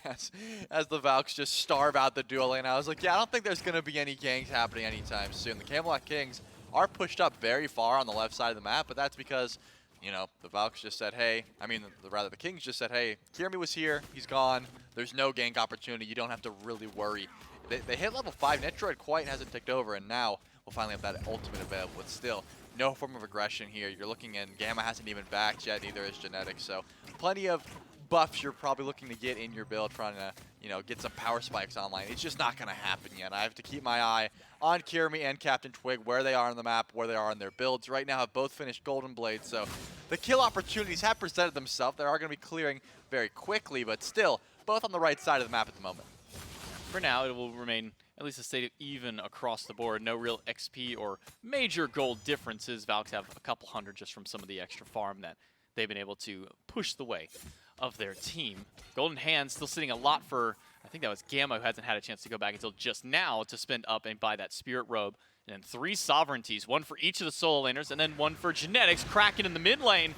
as the Valks just starve out the dual lane, I was like, yeah, I don't think there's going to be any gangs happening anytime soon. The Camelot Kings are pushed up very far on the left side of the map, but that's because, the Valks just said, hey, the Kings just said, hey, Kirmi was here, he's gone, there's no gank opportunity, you don't have to really worry. They hit level 5, Netroid quite hasn't ticked over, and now we'll finally have that ultimate available, but still, no form of aggression here. You're looking in, Gamma hasn't even backed yet, neither is Genetics, so plenty of buffs you're probably looking to get in your build, trying to, get some power spikes online. It's just not going to happen yet. I have to keep my eye on Kirmi and Captain Twig, where they are on the map, where they are in their builds. Right now have both finished Golden Blade, so the kill opportunities have presented themselves. They are going to be clearing very quickly, but still, both on the right side of the map at the moment. For now, it will remain at least a state of even across the board. No real XP or major gold differences. Valks have a couple hundred just from some of the extra farm that they've been able to push the way of their team. Golden Hand still sitting a lot for, I think that was Gamma, who hasn't had a chance to go back until just now to spend up and buy that Spirit Robe. And then 3 Sovereignties, one for each of the solo laners, and then one for Genetics. Kraken in the mid lane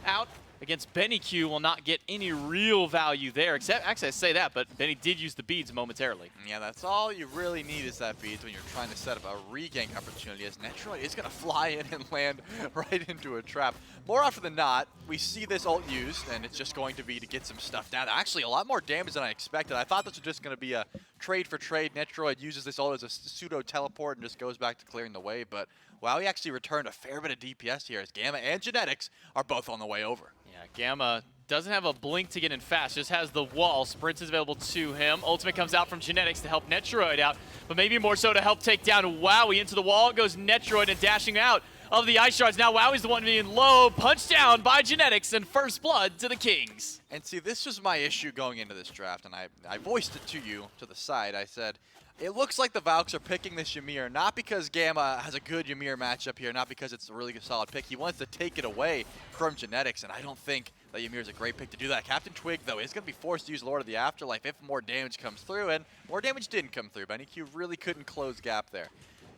out against Benny Q will not get any real value there, except, actually I say that, but Benny did use the beads momentarily. Yeah, that's all you really need is that beads when you're trying to set up a regank opportunity, as Netroid is going to fly in and land right into a trap. More often than not, we see this ult used, and it's just going to be to get some stuff down. Actually, a lot more damage than I expected. I thought this was just going to be a trade for trade. Netroid uses this ult as a pseudo-teleport and just goes back to clearing the way, but wow, he actually returned a fair bit of DPS here as Gamma and Genetics are both on the way over. Yeah, Gamma doesn't have a blink to get in fast, just has the wall. Sprints is available to him. Ultimate comes out from Genetics to help Netroid out, but maybe more so to help take down Wowie. Into the wall goes Netroid and dashing out of the Ice Shards. Now Wowie's the one being low, punched down by Genetics, and first blood to the Kings. And see, this was my issue going into this draft, and I voiced it to you to the side. I said, It looks like the Valks are picking this Ymir, not because Gamma has a good Ymir matchup here, not because it's a really solid pick. He wants to take it away from Genetics, and I don't think that Ymir is a great pick to do that. Captain Twig, though, is going to be forced to use Lord of the Afterlife if more damage comes through, and more damage didn't come through. BennyQ really couldn't close gap there.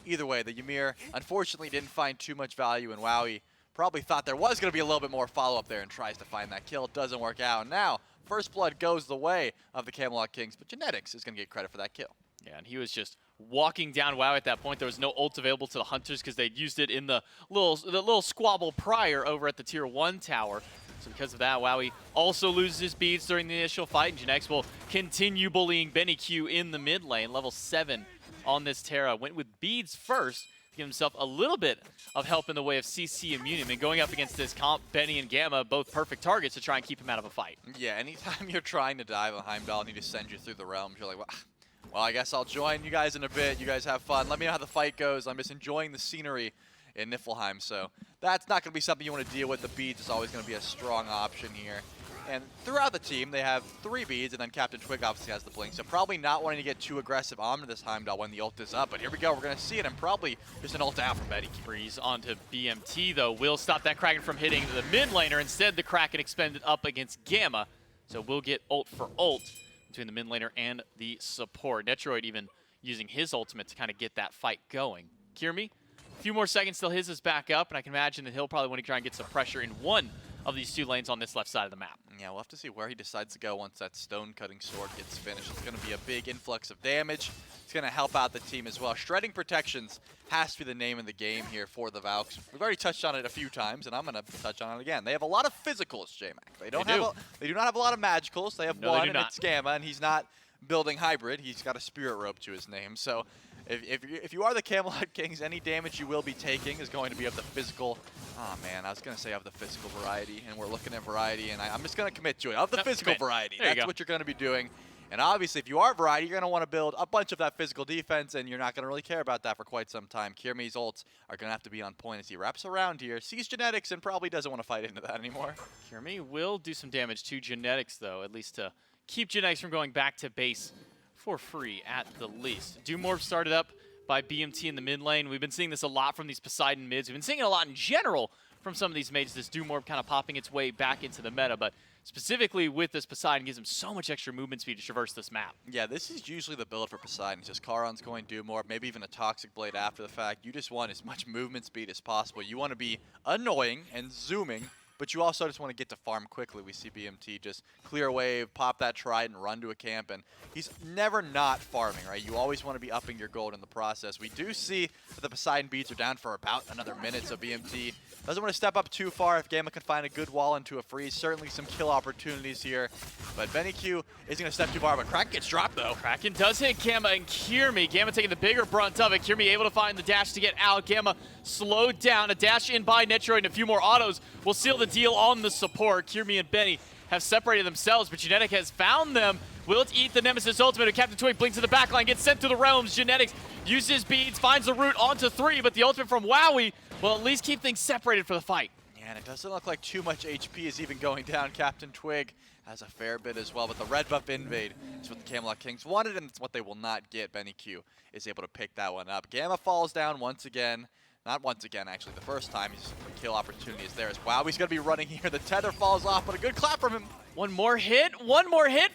Either way, the Ymir unfortunately didn't find too much value in Wowie. Probably thought there was going to be a little bit more follow-up there and tries to find that kill. It doesn't work out. And now, First Blood goes the way of the Camelot Kings, but Genetics is going to get credit for that kill. Yeah, and he was just walking down WoW at that point. There was no ult available to the Hunters because they'd used it in the little squabble prior over at the Tier 1 tower. So because of that, Wowie also loses his beads during the initial fight, and Genetics will continue bullying BennyQ in the mid lane. Level 7 on this Terra. Went with beads first to give himself a little bit of help in the way of CC immunity. And going up against this comp, Benny and Gamma, both perfect targets to try and keep him out of a fight. Yeah, anytime you're trying to dive a Heimdall and he just sends you through the realms, you're like, well, I guess I'll join you guys in a bit. You guys have fun. Let me know how the fight goes. I'm just enjoying the scenery in Niflheim. So that's not going to be something you want to deal with. The beads is always going to be a strong option here. And throughout the team, they have 3 beads, and then Captain Twig obviously has the blink. So probably not wanting to get too aggressive onto this Heimdall when the ult is up. But here we go. We're going to see it, and probably just an ult out from Betty. Freeze onto BMT, though, will stop that Kraken from hitting the mid laner. Instead, the Kraken expended up against Gamma. So we'll get ult for ult between the mid laner and the support. Netroid even using his ultimate to kind of get that fight going. Kirmi, a few more seconds till his is back up, and I can imagine that he'll probably want to try and get some pressure in one of these 2 lanes on this left side of the map. Yeah, we'll have to see where he decides to go once that stone-cutting sword gets finished. It's going to be a big influx of damage. It's going to help out the team as well. Shredding protections has to be the name of the game here for the Valks. We've already touched on it a few times, and I'm going to touch on it again. They have a lot of physicals, J-Mac. They do not have a lot of magicals. They have one, and it's Gamma, and he's not building hybrid. He's got a spirit rope to his name. So if you are the Camelot Kings, any damage you will be taking is going to be of the physical. Oh man, I was going to say of the physical variety, and we're looking at variety, and I'm just going to commit to it. Of the physical variety. That's what you're going to be doing. And obviously, if you are variety, you're going to want to build a bunch of that physical defense, and you're not going to really care about that for quite some time. Kirmi's ults are going to have to be on point as he wraps around here, sees Genetics, and probably doesn't want to fight into that anymore. Kirmi will do some damage to Genetics, though, at least to keep Genetics from going back to base for free at the least. Doomorph started up by BMT in the mid lane. We've been seeing this a lot from these Poseidon mids. We've been seeing it a lot in general from some of these mages, this Doomorph kind of popping its way back into the meta, but specifically with this Poseidon gives him so much extra movement speed to traverse this map. Yeah, this is usually the build for Poseidon. It's just Charon's going Doomorph, maybe even a Toxic Blade after the fact. You just want as much movement speed as possible. You want to be annoying and zooming, but you also just want to get to farm quickly. We see BMT just clear a wave, pop that Trident, run to a camp, and he's never not farming, right? You always want to be upping your gold in the process. We do see that the Poseidon beads are down for about another minute, so BMT doesn't want to step up too far. If Gamma can find a good wall into a freeze, certainly some kill opportunities here. But BennyQ is going to step too far, but Kraken gets dropped, though. Kraken does hit Gamma and Kirmi. Gamma taking the bigger brunt of it. Kirmi able to find the dash to get out. Gamma slowed down. A dash in by Netroid and a few more autos will seal the deal on the support. Kirmi and Benny have separated themselves, but Genetic has found them. Will it eat the Nemesis ultimate? Captain Twig blinks to the backline, gets sent through the realms. Genetics uses beads, finds the route onto 3, but the ultimate from Wowie will at least keep things separated for the fight. Yeah, and it doesn't look like too much HP is even going down. Captain Twig has a fair bit as well, but the red buff invade is what the Camelot Kings wanted, and it's what they will not get. BennyQ is able to pick that one up. Gamma falls down once again. Not once again, actually, the first time. His kill opportunity is there as well. He's going to be running here. The tether falls off, but a good clap from him. One more hit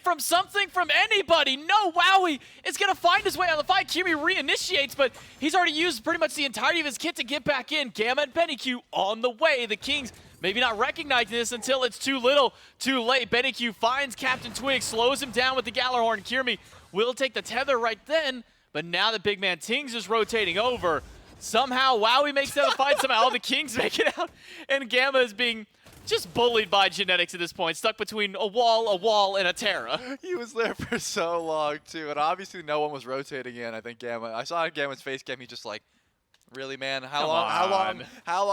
from something, from anybody. No, Wowie is going to find his way on the fight. Kirmi reinitiates, but he's already used pretty much the entirety of his kit to get back in. Gamma and BennyQ on the way. The Kings maybe not recognizing this until it's too little, too late. BennyQ finds Captain Twig, slows him down with the Gallarhorn. Kirmi will take the tether right then, but now that big man Tings is rotating over, somehow Wowie makes that a fight. Somehow the Kings make it out, and Gamma is being just bullied by Genetics at this point, stuck between a wall, and a Terra. He was there for so long, too, and obviously no one was rotating in. I think Gamma, I saw Gamma's face cam, he's just like, really, man? How long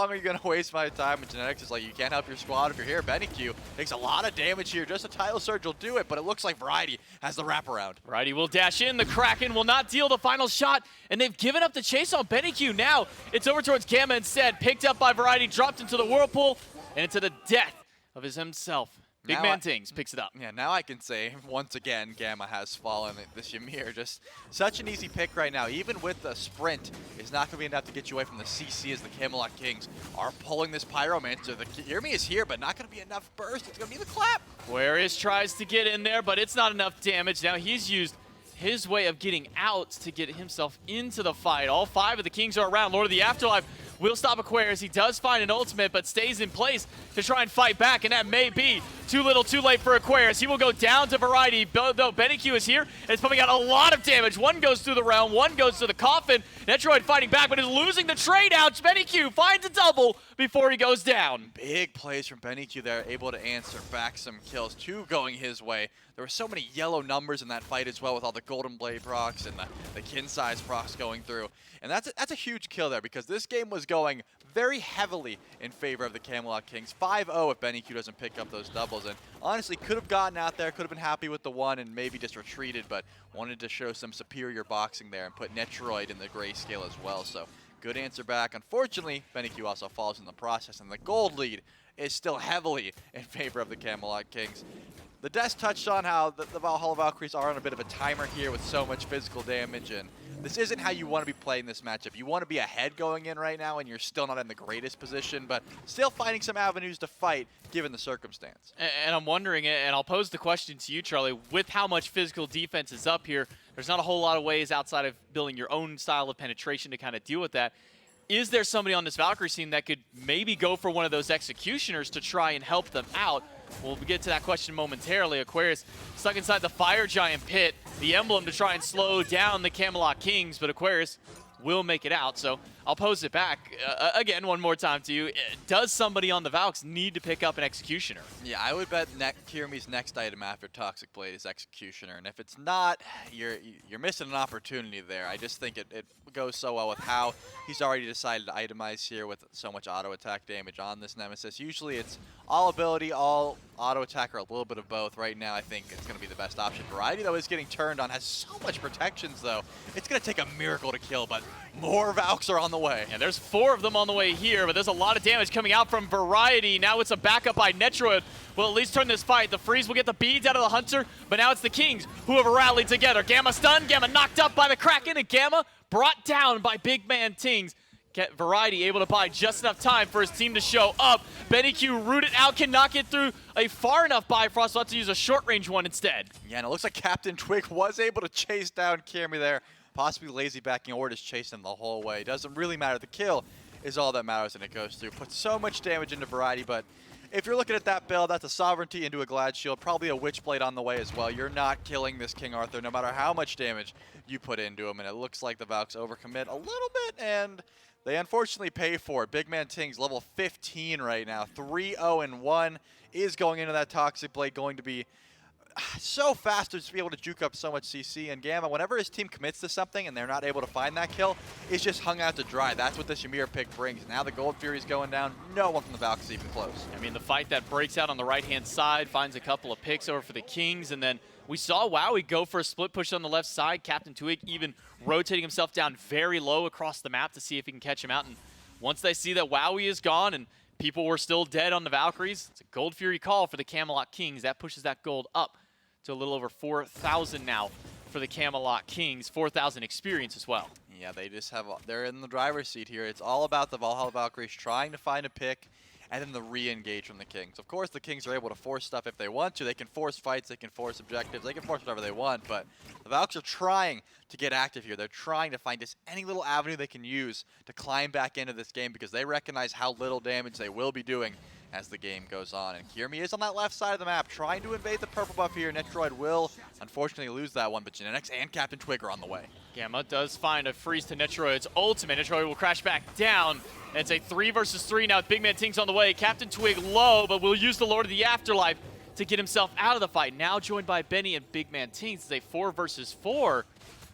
are you going to waste my time? And Genetics is like, you can't help your squad if you're here. BennyQ takes a lot of damage here. Just a title surge will do it, but it looks like Variety has the wraparound. Variety will dash in. The Kraken will not deal the final shot, and they've given up the chase on BennyQ. Now it's over towards Gamma instead. Picked up by Variety, dropped into the whirlpool, and into the death of himself. Big Man Tings picks it up. Yeah, now I can say, once again, Gamma has fallen. This Ymir, just such an easy pick right now. Even with the sprint, it's not going to be enough to get you away from the CC as the Camelot Kings are pulling this Pyromancer. The Ymir is here, but not going to be enough burst. It's going to be the clap. Aquarius tries to get in there, but it's not enough damage. Now he's used his way of getting out to get himself into the fight. All 5 of the Kings are around. Lord of the Afterlife will stop Aquarius. He does find an ultimate, but stays in place to try and fight back, and that may be too little too late for Aquarius. He will go down to Variety, though BennyQ is here, and it's pumping out a lot of damage. One goes through the realm, one goes to the coffin. Netroid fighting back, but is losing the trade out. BennyQ finds a double before he goes down. Big plays from BennyQ there, able to answer back some kills. 2 going his way. There were so many yellow numbers in that fight as well, with all the Golden Blade procs and the kin size procs going through. And that's a huge kill there, because this game was going very heavily in favor of the Camelot Kings. 5-0 if BennyQ doesn't pick up those doubles. And honestly, could have gotten out there, could have been happy with the 1 and maybe just retreated, but wanted to show some superior boxing there and put Netroid in the grayscale as well. So good answer back. Unfortunately, BennyQ also falls in the process, and the gold lead is still heavily in favor of the Camelot Kings. The Des touched on how the Valhalla Valkyries are on a bit of a timer here with so much physical damage, and this isn't how you want to be playing this matchup. You want to be ahead going in right now, and you're still not in the greatest position, but still finding some avenues to fight given the circumstance. And I'm wondering, and I'll pose the question to you, Charlie, with how much physical defense is up here, there's not a whole lot of ways outside of building your own style of penetration to kind of deal with that. Is there somebody on this Valkyrie team that could maybe go for one of those executioners to try and help them out? We'll get to that question momentarily. Aquarius stuck inside the Fire Giant pit, the emblem to try and slow down the Camelot Kings, but Aquarius will make it out. So I'll pose it back again one more time to you. Does somebody on the Valks need to pick up an Executioner? Yeah, I would bet Kirimi's next item after Toxic Blade is Executioner, and if it's not, you're missing an opportunity there. I just think it goes so well with how he's already decided to itemize here with so much auto attack damage on this Nemesis. Usually it's all ability, all auto attack, or a little bit of both. Right now I think it's going to be the best option. Variety, though, is getting turned on, has so much protections, though. It's going to take a miracle to kill, but more Valks are on the way. Yeah, there's 4 of them on the way here, but there's a lot of damage coming out from Variety. Now it's a backup by Netroid. Will at least turn this fight. The Freeze will get the beads out of the Hunter, but now it's the Kings who have rallied together. Gamma stunned, Gamma knocked up by the Kraken, and Gamma brought down by Big Man Tings. Get Variety able to buy just enough time for his team to show up. BennyQ rooted out, cannot get through a far enough Bifrost, so have to use a short-range one instead. Yeah, and it looks like Captain Twig was able to chase down Kirimi there. Possibly lazy backing or just chasing him the whole way. Doesn't really matter. The kill is all that matters, and it goes through. Puts so much damage into Variety, but if you're looking at that build, that's a Sovereignty into a Glad Shield, probably a Witchblade on the way as well. You're not killing this King Arthur no matter how much damage you put into him, and it looks like the Valks overcommit a little bit, and they unfortunately pay for it. Big Man Ting's level 15 right now. 3-0-1 is going into that Toxic Blade, going to be so fast to just be able to juke up so much CC. And Gamma, whenever his team commits to something and they're not able to find that kill, is just hung out to dry. That's what this Ymir pick brings. Now the Gold Fury's going down. No one from the Valks is even close. I mean, the fight that breaks out on the right-hand side finds a couple of picks over for the Kings, and then we saw Wowie go for a split push on the left side. Captain Twig even rotating himself down very low across the map to see if he can catch him out. And once they see that Wowie is gone and people were still dead on the Valkyries, it's a Gold Fury call for the Camelot Kings. That pushes that gold up to a little over 4,000 now for the Camelot Kings. 4,000 experience as well. Yeah, they're in the driver's seat here. It's all about the Valhalla Valkyries trying to find a pick and then the re-engage from the Kings. Of course, the Kings are able to force stuff if they want to. They can force fights, they can force objectives, they can force whatever they want, but the Valks are trying to get active here. They're trying to find just any little avenue they can use to climb back into this game because they recognize how little damage they will be doing as the game goes on. And Kirimi is on that left side of the map trying to invade the purple buff here. Netroid will unfortunately lose that one, but Genetics and Captain Twig are on the way. Gamma does find a freeze to Netroid's ultimate. Netroid will crash back down. And it's a 3 versus 3 now with Big Man Ting's on the way. Captain Twig low, but will use the Lord of the Afterlife to get himself out of the fight. Now joined by Benny and Big Man Tings. It's a 4 versus 4.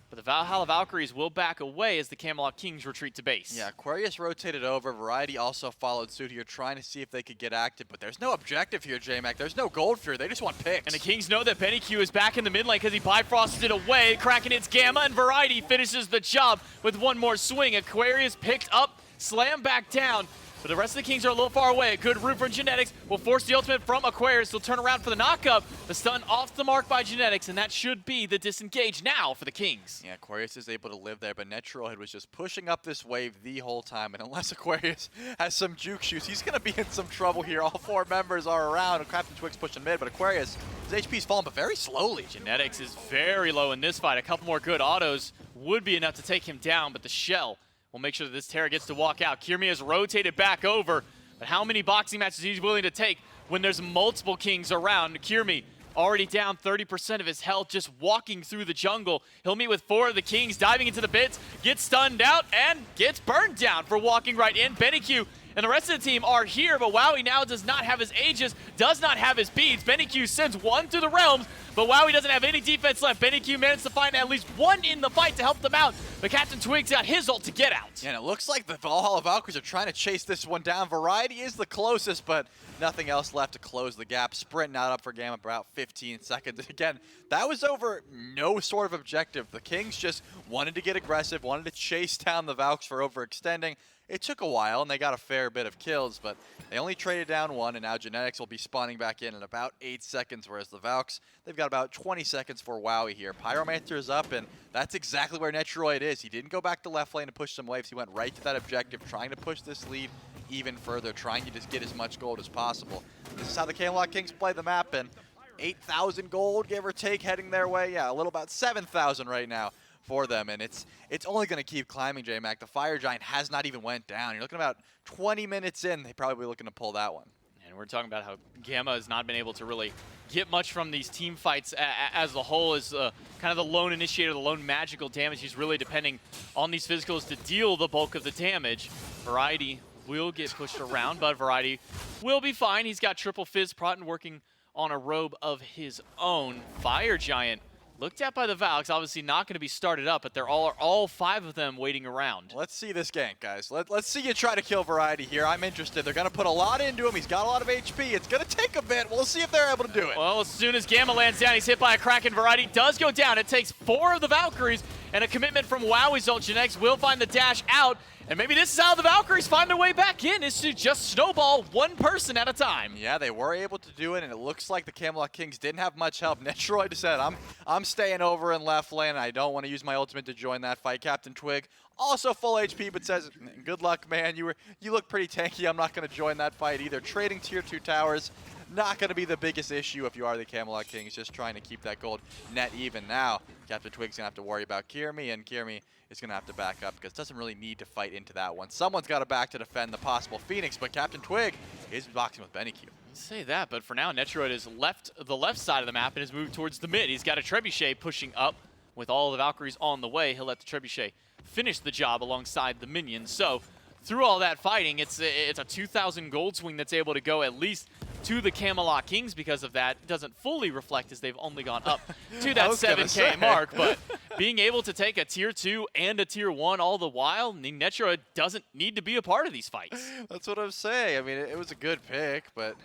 But the Valhalla Valkyries will back away as the Camelot Kings retreat to base. Yeah, Aquarius rotated over. Variety also followed suit here, trying to see if they could get active. But there's no objective here, J-Mac. There's no Gold Fury. They just want picks. And the Kings know that BennyQ is back in the mid lane because he Bifrosted it away. Kraken hits Gamma, and Variety finishes the job with one more swing. Aquarius picked up, slammed back down. but the rest of the Kings are a little far away. A good root from Genetics will force the ultimate from Aquarius. He'll turn around for the knockup. The stun off the mark by Genetics, and that should be the disengage now for the Kings. Yeah, Aquarius is able to live there, but Netroid was just pushing up this wave the whole time, and unless Aquarius has some juke shoots, he's going to be in some trouble here. All 4 members are around. Captain Twig's pushing mid, but Aquarius, his HP's falling, but very slowly. Genetics is very low in this fight. A couple more good autos would be enough to take him down, but the shell will make sure that this Terra gets to walk out. Kirmi has rotated back over, but how many boxing matches he's willing to take when there's multiple Kings around? Kirmi already down 30% of his health, just walking through the jungle. He'll meet with 4 of the Kings, diving into the pits, gets stunned out, and gets burned down for walking right in. BennyQ and the rest of the team are here, but Wowie now does not have his Aegis, does not have his beads. BennyQ sends 1 through the realms, but Wowie doesn't have any defense left. BennyQ managed to find at least 1 in the fight to help them out, but Captain Twig's got his ult to get out. Yeah, and it looks like the Valhalla Valkyries are trying to chase this one down. Variety is the closest, but nothing else left to close the gap. Sprint not up for Gamma, about 15 seconds. And again, that was over no sort of objective. The Kings just wanted to get aggressive, wanted to chase down the Valks for overextending. It took a while, and they got a fair bit of kills, but they only traded down 1, and now Genetics will be spawning back in about 8 seconds, whereas the Valks, they've got about 20 seconds for Wowie here. Pyromancer is up, and that's exactly where Netroid is. He didn't go back to left lane to push some waves. He went right to that objective, trying to push this lead even further, trying to just get as much gold as possible. This is how the Camelot Kings play the map, and 8,000 gold, give or take, heading their way. Yeah, a little about 7,000 right now for them, and it's only going to keep climbing, J-Mac. The Fire Giant has not even went down. You're looking about 20 minutes in, they probably be looking to pull that one. And we're talking about how Gamma has not been able to really get much from these team fights as a whole, as kind of the lone initiator, the lone magical damage. He's really depending on these physicals to deal the bulk of the damage. Variety will get pushed around, but Variety will be fine. He's got triple Fizz Proton working on a robe of his own. Fire Giant looked at by the Valks, obviously not going to be started up, but they're all 5 of them waiting around. Let's see this gank, guys. Let's see you try to kill Variety here. I'm interested. They're going to put a lot into him. He's got a lot of HP. It's going to take a bit. We'll see if they're able to do it. Well, as soon as Gamma lands down, he's hit by a Kraken. Variety does go down. It takes 4 of the Valkyries, and a commitment from Wowie's ult. Genetics will find the dash out, and maybe this is how the Valkyries find their way back in, is to just snowball 1 person at a time. Yeah, they were able to do it, and it looks like the Camelot Kings didn't have much help. Netroid said, I'm staying over in left lane. I don't want to use my ultimate to join that fight. Captain Twig, also full HP, but says, good luck, man. You look pretty tanky. I'm not going to join that fight either. Trading tier 2 towers, not going to be the biggest issue if you are the Camelot Kings, just trying to keep that gold net even now. Captain Twig's going to have to worry about Kirmi, and Kirmi is going to have to back up because it doesn't really need to fight into that one. Someone's got to back to defend the possible Phoenix, but Captain Twig is boxing with BennyQ. Say that, but for now, Netroid has left the left side of the map and has moved towards the mid. He's got a Trebuchet pushing up with all the Valkyries on the way. He'll let the Trebuchet finish the job alongside the minions. So through all that fighting, it's a 2,000 gold swing that's able to go at least to the Camelot Kings because of that. It doesn't fully reflect as they've only gone up to that 7K mark, but being able to take a tier 2 and a tier 1 all the while, Netroid doesn't need to be a part of these fights. That's what I'm saying. I mean, it was a good pick, but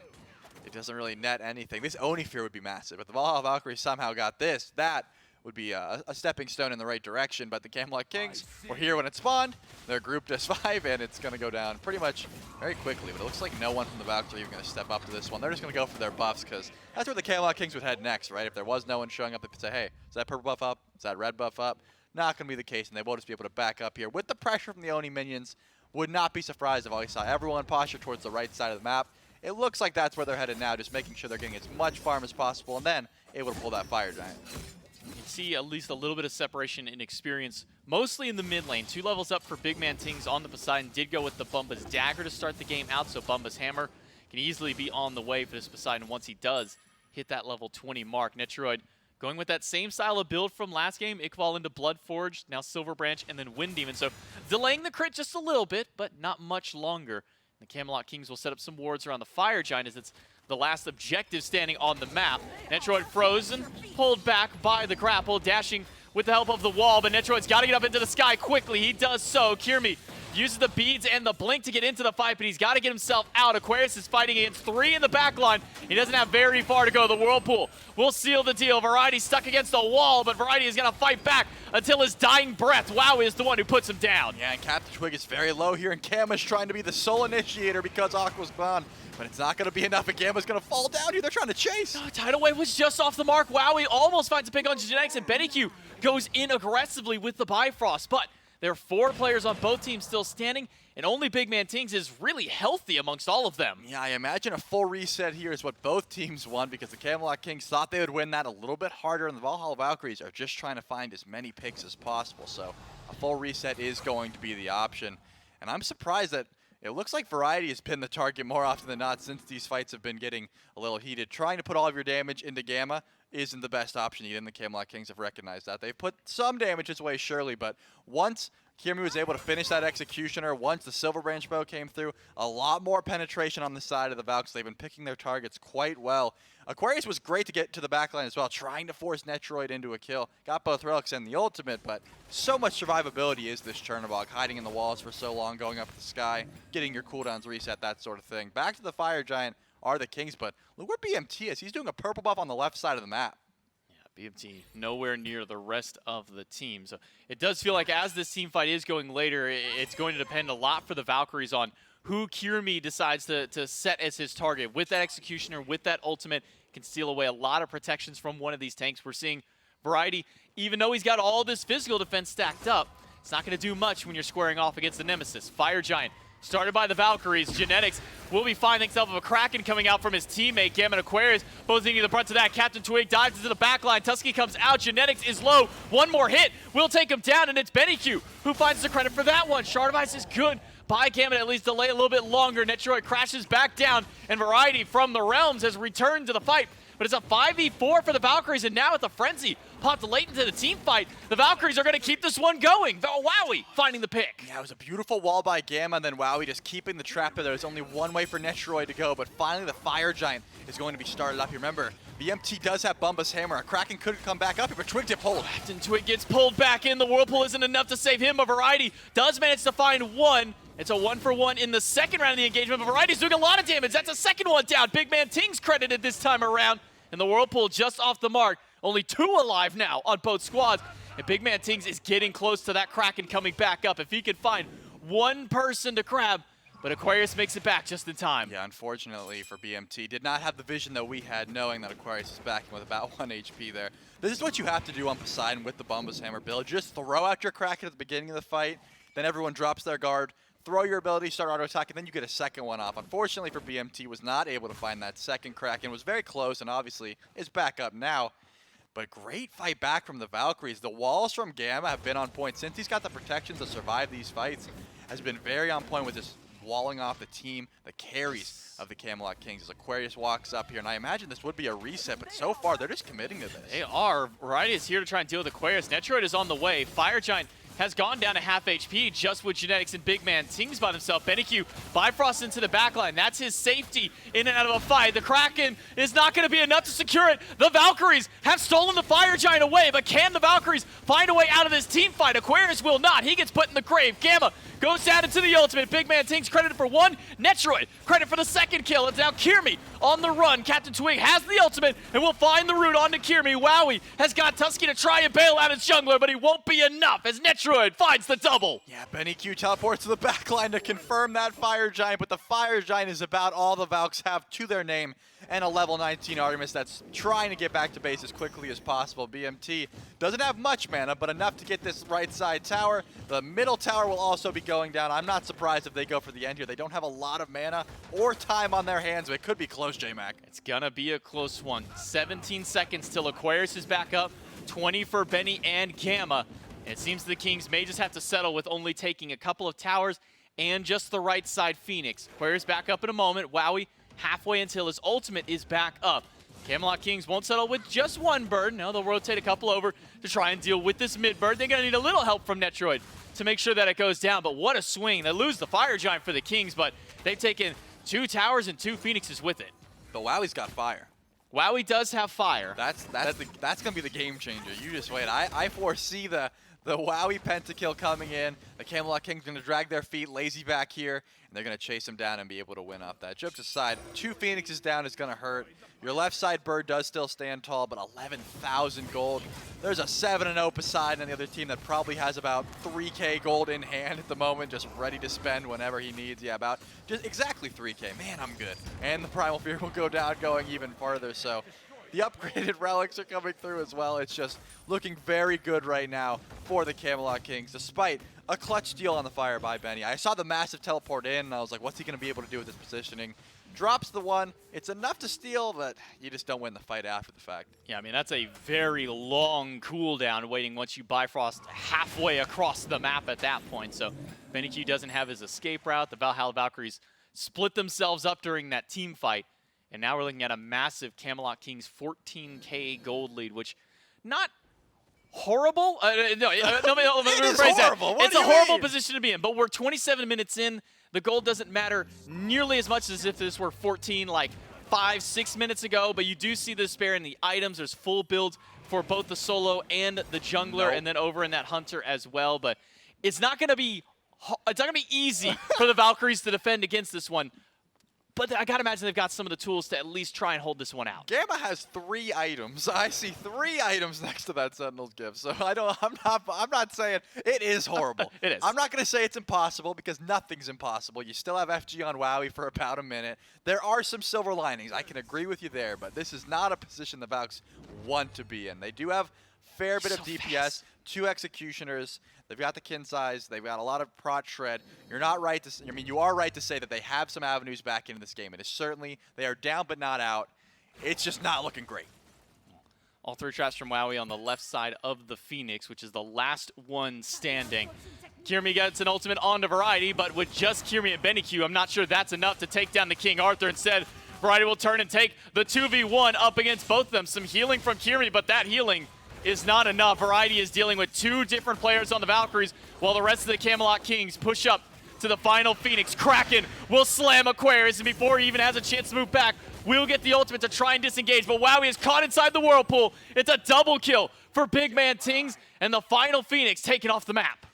it doesn't really net anything. This Oni Fear would be massive, but the Valhalla Valkyries somehow got this. That would be a stepping stone in the right direction, but the Camelot Kings were here when it spawned. They're grouped as 5, and it's going to go down pretty much very quickly, but it looks like no one from the Valkyries are even going to step up to this one. They're just going to go for their buffs, because that's where the Camelot Kings would head next, right? If there was no one showing up, they could say, hey, is that purple buff up? Is that red buff up? Not going to be the case, and they will just be able to back up here. With the pressure from the Oni minions, would not be surprised if I saw everyone posture towards the right side of the map. It looks like that's where they're headed now, just making sure they're getting as much farm as possible, and then able to pull that Fire Giant. You can see at least a little bit of separation in experience, mostly in the mid lane. 2 levels up for Big Man Tings on the Poseidon. Did go with the Bumba's Dagger to start the game out, so Bumba's Hammer can easily be on the way for this Poseidon once he does hit that level 20 mark. Netroid going with that same style of build from last game. Iqbal into Bloodforged, now Silver Branch, and then Wind Demon. So delaying the crit just a little bit, but not much longer. The Camelot Kings will set up some wards around the Fire Giant as it's the last objective standing on the map. Netroid frozen, pulled back by the grapple, dashing with the help of the wall, but Netroid's got to get up into the sky quickly. He does so. Kirmi uses the beads and the blink to get into the fight, but he's got to get himself out. Aquarius is fighting against 3 in the back line. He doesn't have very far to go. The Whirlpool will seal the deal. Variety stuck against the wall, but Variety is going to fight back until his dying breath. Wowie is the one who puts him down. Yeah, and Captain Twig is very low here, and Gamma's trying to be the sole initiator because Aqua's gone. But it's not going to be enough, and Gamma's going to fall down here. They're trying to chase. Tidal Wave was just off the mark. Wowie almost finds a pick on Genetics, and BennyQ goes in aggressively with the Bifrost. But there are 4 players on both teams still standing, and only Big Man Tings is really healthy amongst all of them. Yeah, I imagine a full reset here is what both teams want, because the Camelot Kings thought they would win that a little bit harder, and the Valhalla Valkyries are just trying to find as many picks as possible. So a full reset is going to be the option. And I'm surprised that it looks like Variety has been the target more often than not since these fights have been getting a little heated. Trying to put all of your damage into Gamma isn't the best option, even the Camelot Kings have recognized that. They've put some damage his way, surely, but once Kirmi was able to finish that Executioner, once the Silver Branch Bow came through, a lot more penetration on the side of the Valks. They've been picking their targets quite well. Aquarius was great to get to the backline as well, trying to force Netroid into a kill. Got both relics and the ultimate, but so much survivability is this Chernobog, hiding in the walls for so long, going up the sky, getting your cooldowns reset, that sort of thing. Back to the Fire Giant are the Kings, but look where BMT is. He's doing a purple buff on the left side of the map. BMT nowhere near the rest of the team. So it does feel like as this team fight is going later, it's going to depend a lot for the Valkyries on who Kirmi decides to set as his target. With that Executioner, with that ultimate, can steal away a lot of protections from one of these tanks. We're seeing Variety, even though he's got all this physical defense stacked up, it's not going to do much when you're squaring off against the Nemesis. Fire Giant started by the Valkyries. Genetics will be fine thanks to a Kraken coming out from his teammate. Gamma and Aquarius both thinking the brunt of that. Captain Twig dives into the backline. Tusky comes out. Genetics is low. One more hit will take him down, and it's BennyQ who finds the credit for that one. Shard of Ice is good by Gamma, at least delay a little bit longer. Netroid crashes back down, and Variety from the Realms has returned to the fight. But it's a 5v4 for the Valkyries, and now with the Frenzy popped late into the team fight, the Valkyries are going to keep this one going. Wowie finding the pick. Yeah, it was a beautiful wall by Gamma, and then Wowie just keeping the trap there. There's only one way for Netroid to go, but finally the Fire Giant is going to be started up here. Remember, BMT does have Bumba's Hammer. A Kraken could come back up here, but Twig did pull. Captain Twig gets pulled back in. The Whirlpool isn't enough to save him, but Variety does manage to find one. It's a 1-for-1 in the second round of the engagement, but Variety's doing a lot of damage. That's a second one down. Big Man Ting's credited this time around. And the Whirlpool just off the mark. Only 2 alive now on both squads. And Big Man Tings is getting close to that Kraken coming back up. If he can find one person to grab, but Aquarius makes it back just in time. Yeah, unfortunately for BMT, did not have the vision that we had, knowing that Aquarius is backing with about 1 HP there. This is what you have to do on Poseidon with the Bumba's Hammer build. Just throw out your Kraken at the beginning of the fight, then everyone drops their guard. Throw your ability, start auto attack, and then you get a second one off. Unfortunately for BMT, was not able to find that second Kraken. Was very close, and obviously is back up now. But great fight back from the Valkyries. The walls from Gamma have been on point. Since he's got the protections to survive these fights, has been very on point with just walling off the team, the carries of the Camelot Kings. As Aquarius walks up here, and I imagine this would be a reset, but so far they're just committing to this. They are. Variety is here to try and deal with Aquarius. Netroid is on the way. Fire Giant has gone down to half HP just with Genetics and Big Man Tings by himself. BennyQ Bifrost into the backline. That's his safety in and out of a fight. The Kraken is not going to be enough to secure it. The Valkyries have stolen the Fire Giant away, but can the Valkyries find a way out of this team fight? Aquarius will not. He gets put in the grave. Gamma goes down into the ultimate. Big Man Tings credited for 1. Netroid credit for the second kill. It's now Kirmi on the run. Captain Twig has the ultimate and will find the route onto Kirmi. Wowie has got Tusky to try and bail out his jungler, but he won't be enough as Netroid finds the double. Yeah, BennyQ teleports to the backline to confirm that Fire Giant, but the Fire Giant is about all the Valks have to their name, and a level 19 Artemis that's trying to get back to base as quickly as possible. BMT doesn't have much mana, but enough to get this right side tower. The middle tower will also be going down. I'm not surprised if they go for the end here. They don't have a lot of mana or time on their hands, but it could be close, J-Mac. It's gonna be a close one. 17 seconds till Aquarius is back up. 20 for Benny and Gamma. It seems the Kings may just have to settle with only taking a couple of towers and just the right side Phoenix. Aquarius back up in a moment. Wowie halfway until his ultimate is back up. Camelot Kings won't settle with just one bird. No, they'll rotate a couple over to try and deal with this mid bird. They're going to need a little help from Netroid to make sure that it goes down. But what a swing. They lose the Fire Giant for the Kings, but they've taken 2 towers and 2 Phoenixes with it. But Wowie's got fire. Wowie does have fire. That's going to be the game changer. You just wait. I foresee the The Wowie pentakill coming in. The Camelot Kings going to drag their feet, lazy back here, and they're going to chase him down and be able to win off that. Jokes aside, 2 Phoenixes down is going to hurt. Your left side bird does still stand tall, but 11,000 gold. There's a 7-0 Poseidon on the other team that probably has about 3K gold in hand at the moment, just ready to spend whenever he needs. Yeah, about just exactly 3K. Man, I'm good. And the Primal Fear will go down, going even farther. So the upgraded relics are coming through as well. It's just looking very good right now for the Camelot Kings, despite a clutch steal on the fire by Benny. I saw the massive teleport in, and I was like, what's he going to be able to do with this positioning? Drops the one. It's enough to steal, but you just don't win the fight after the fact. Yeah, I mean, that's a very long cooldown waiting once you Bifrost halfway across the map at that point. So Benny Q doesn't have his escape route. The Valhalla Valkyries split themselves up during that team fight. And now we're looking at a massive Camelot Kings 14K gold lead, which not horrible. Let me rephrase that. It's a horrible position to be in, but we're 27 minutes in. The gold doesn't matter nearly as much as if this were 14 like 5-6 minutes ago, but you do see the spare in the items. There's full builds for both the solo and the jungler, and then over in that hunter as well. But it's not going to be easy for the Valkyries to defend against this one. But I gotta imagine they've got some of the tools to at least try and hold this one out. Gamma has 3 items. I see 3 items next to that Sentinel's gift. So I'm not saying it is horrible. It is. I'm not gonna say it's impossible because nothing's impossible. You still have FG on Wowie for about a minute. There are some silver linings. I can agree with you there, but this is not a position the Valks want to be in. They do have fair bit of DPS, fast. 2 executioners. They've got the kin size. They've got a lot of prot shred. You're not right to. I mean, you are right to say that they have some avenues back into this game. It is certainly they are down but not out. It's just not looking great. All 3 traps from Wowie on the left side of the Phoenix, which is the last one standing. Kirmi gets an ultimate onto Variety, but with just Kirmi and Benny Q, I'm not sure that's enough to take down the King Arthur. Instead, Variety will turn and take the 2v1 up against both of them. Some healing from Kirmi, but that healing is not enough. Variety is dealing with 2 different players on the Valkyries, while the rest of the Camelot Kings push up to the final Phoenix. Kraken will slam Aquarius, and before he even has a chance to move back, we'll get the ultimate to try and disengage, but Wowie is caught inside the whirlpool. It's a double kill for Big Man Tings, and the final Phoenix taken off the map.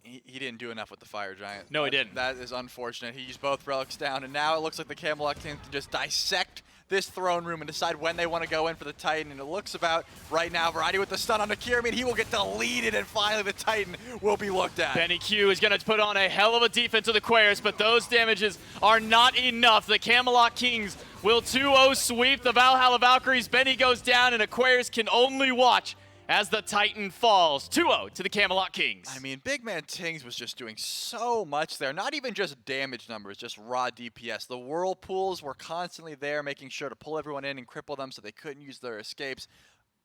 He didn't do enough with the Fire Giant. No, he didn't. That is unfortunate. He used both relics down, and now it looks like the Camelot Kings can just dissect this throne room and decide when they want to go in for the Titan. And it looks about right now, Variety with the stun on the Kirmi, and he will get deleted, and finally the Titan will be looked at. Benny Q is going to put on a hell of a defense with Aquarius, but those damages are not enough. The Camelot Kings will 2-0 sweep the Valhalla Valkyries. Benny goes down, and Aquarius can only watch as the Titan falls. 2-0 to the Camelot Kings. I mean, Big Man Tings was just doing so much there. Not even just damage numbers, just raw DPS. The whirlpools were constantly there, making sure to pull everyone in and cripple them so they couldn't use their escapes.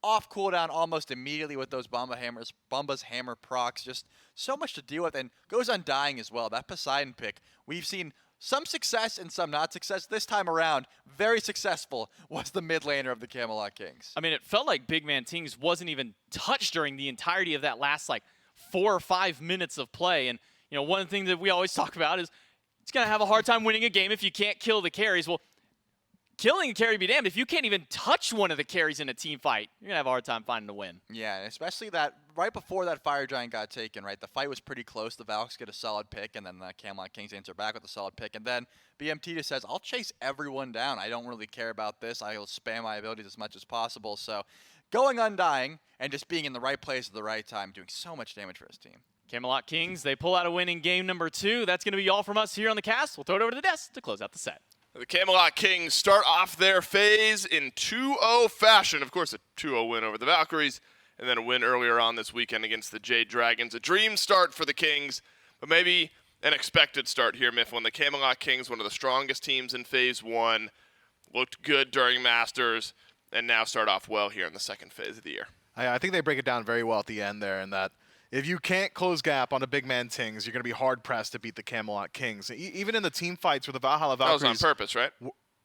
Off cooldown almost immediately with those Bumba's hammer procs. Just so much to deal with, and goes undying as well. That Poseidon pick, we've seen some success and some not success. This time around, very successful was the mid laner of the Camelot Kings. I mean, it felt like Big Man Tings wasn't even touched during the entirety of that last, 4 or 5 minutes of play. And, one thing that we always talk about is it's going to have a hard time winning a game if you can't kill the carries. Well, killing a carry be damned. If you can't even touch one of the carries in a team fight, you're going to have a hard time finding a win. Yeah, and especially that right before that Fire Giant got taken, right? The fight was pretty close. The Valks get a solid pick, and then the Camelot Kings answer back with a solid pick. And then BMT just says, I'll chase everyone down. I don't really care about this. I'll spam my abilities as much as possible. So going undying and just being in the right place at the right time, doing so much damage for his team. Camelot Kings, they pull out a win in game number 2. That's going to be all from us here on the cast. We'll throw it over to the desk to close out the set. The Camelot Kings start off their phase in 2-0 fashion. Of course, a 2-0 win over the Valkyries, and then a win earlier on this weekend against the Jade Dragons. A dream start for the Kings, but maybe an expected start here, Miff, when the Camelot Kings, one of the strongest teams in Phase 1, looked good during Masters, and now start off well here in the second phase of the year. I think they break it down very well at the end there, in that if you can't close gap on a Big Man Tings, you're going to be hard-pressed to beat the Camelot Kings. Even in the team fights with the Valhalla Valkyries. That was on purpose, right?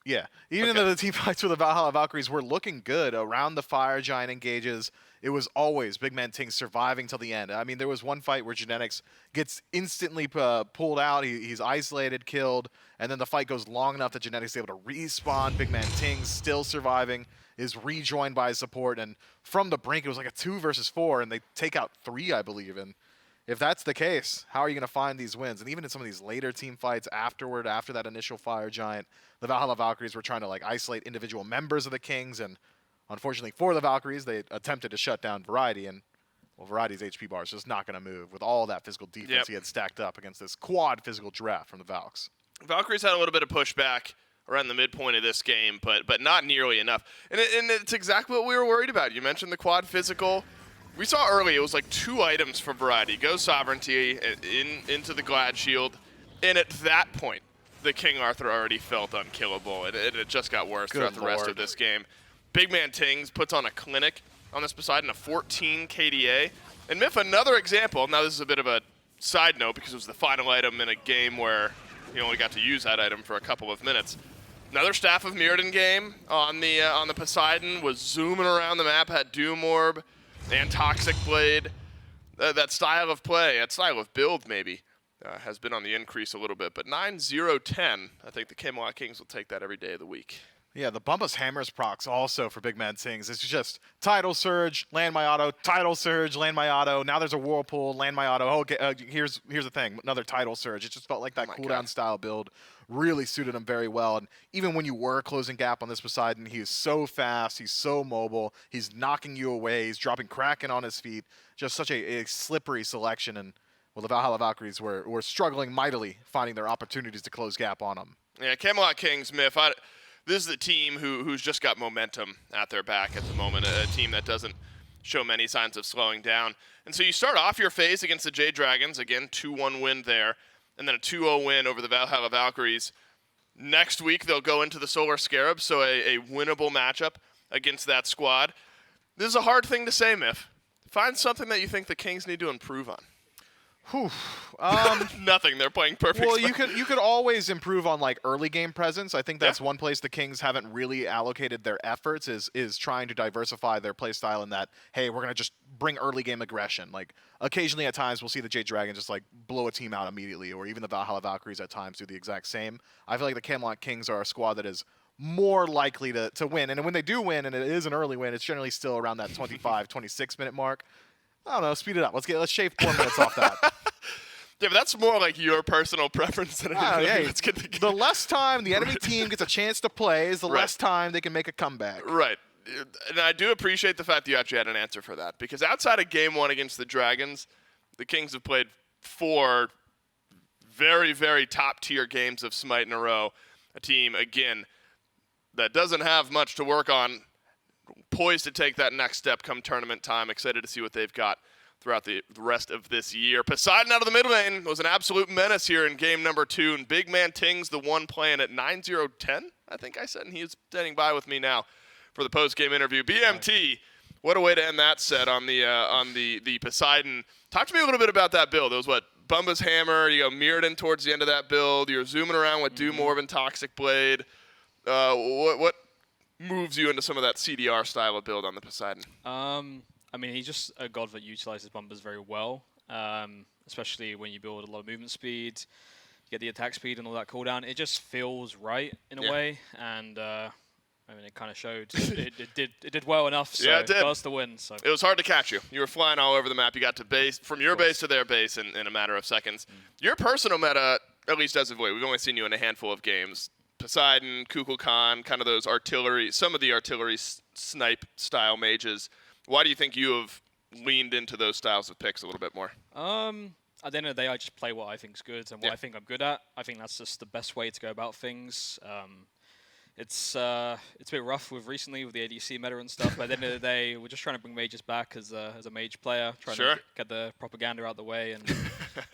Yeah, even though the team fights for the Valhalla Valkyries were looking good around the Fire Giant engages, it was always Big Man Ting surviving till the end. I mean, there was one fight where Genetics gets instantly pulled out. He's isolated, killed, and then the fight goes long enough that Genetics is able to respawn. Big Man Ting still surviving, is rejoined by his support, and from the brink, it was like a 2 versus 4, and they take out 3, I believe. And if that's the case, how are you going to find these wins? And even in some of these later team fights afterward, after that initial Fire Giant, the Valhalla Valkyries were trying to like isolate individual members of the Kings, and unfortunately for the Valkyries, they attempted to shut down Variety, and well, Variety's HP bar is just not going to move with all that physical defense he had stacked up against this quad physical draft from the Valks. Valkyries had a little bit of pushback around the midpoint of this game, but not nearly enough. And it's exactly what we were worried about. You mentioned the quad physical. We saw early it was like 2 items for Variety. Go Sovereignty into the Glad Shield, and at that point, the King Arthur already felt unkillable, and it just got worse throughout the rest of this game. Big Man Tings puts on a clinic on this Poseidon, a 14 KDA. And Miff, another example, now this is a bit of a side note because it was the final item in a game where he only got to use that item for a couple of minutes. Another Staff of Mirrodin game on the Poseidon was zooming around the map, had Doom Orb and Toxic Blade. That style of play, that style of build maybe, has been on the increase a little bit. But 9-0-10, I think the Camelot Kings will take that every day of the week. Yeah, the Bumpus Hammers procs also for Big Man Tings. It's just Tidal Surge, land my auto, Tidal Surge, land my auto. Now there's a Whirlpool, land my auto. Okay, here's the thing, another Tidal Surge. It just felt like that cooldown style build really suited him very well. And even when you were closing gap on this Poseidon, he is so fast, he's so mobile, he's knocking you away, he's dropping Kraken on his feet. Just such a slippery selection. And well, the Valhalla Valkyries were struggling mightily finding their opportunities to close gap on him. Yeah, Camelot Kings, Miff. This is the team who's just got momentum at their back at the moment, a team that doesn't show many signs of slowing down. And so you start off your phase against the Jade Dragons, again, 2-1 win there, and then a 2-0 win over the Valhalla Valkyries. Next week, they'll go into the Solar Scarab, so a winnable matchup against that squad. This is a hard thing to say, Miff. Find something that you think the Kings need to improve on. Nothing. They're playing perfect. Well, you could always improve on like early game presence. I think that's one place the Kings haven't really allocated their efforts is trying to diversify their play style in that, hey, we're gonna just bring early game aggression. Like occasionally at times we'll see the Jade Dragon just like blow a team out immediately, or even the Valhalla Valkyries at times do the exact same. I feel like the Camelot Kings are a squad that is more likely to win. And when they do win, and it is an early win, it's generally still around that 25, 26 minute mark. I don't know, speed it up. Let's shave 4 minutes off that. Yeah, but that's more like your personal preference than anything. Hey, Let's get the game. The less time the enemy team gets a chance to play is the less time they can make a comeback. Right. And I do appreciate the fact that you actually had an answer for that, because outside of game 1 against the Dragons, the Kings have played 4 very, very top-tier games of Smite in a row. A team, again, that doesn't have much to work on, poised to take that next step come tournament time. Excited to see what they've got throughout the rest of this year. Poseidon out of the mid lane was an absolute menace here in game number 2, and Big Man Ting's the one playing at 9-0-10, I think I said, and he is standing by with me now for the post-game interview. BMT, what a way to end that set on the Poseidon. Talk to me a little bit about that build. It was what, Bumba's Hammer, you go Mirrodin towards the end of that build, you're zooming around with Doom Orb and Toxic Blade. What moves you into some of that CDR style of build on the Poseidon? I mean, he's just a god that utilizes bumpers very well, especially when you build a lot of movement speed, you get the attack speed and all that cooldown. It just feels right in a way, and I mean, it kind of showed. it did well enough, so it got us the win. So it was hard to catch you. You were flying all over the map. You got to base from your base to their base in a matter of seconds. Your personal meta, at least as of late, we've only seen you in a handful of games. Poseidon, Kukulkan, kind of those artillery, some of the artillery snipe style mages. Why do you think you have leaned into those styles of picks a little bit more? At the end of the day, I just play what I think's good and what I think I'm good at. I think that's just the best way to go about things. It's a bit rough recently with the ADC meta and stuff, but at the end of the day, we're just trying to bring mages back as a mage player, trying to get the propaganda out the way and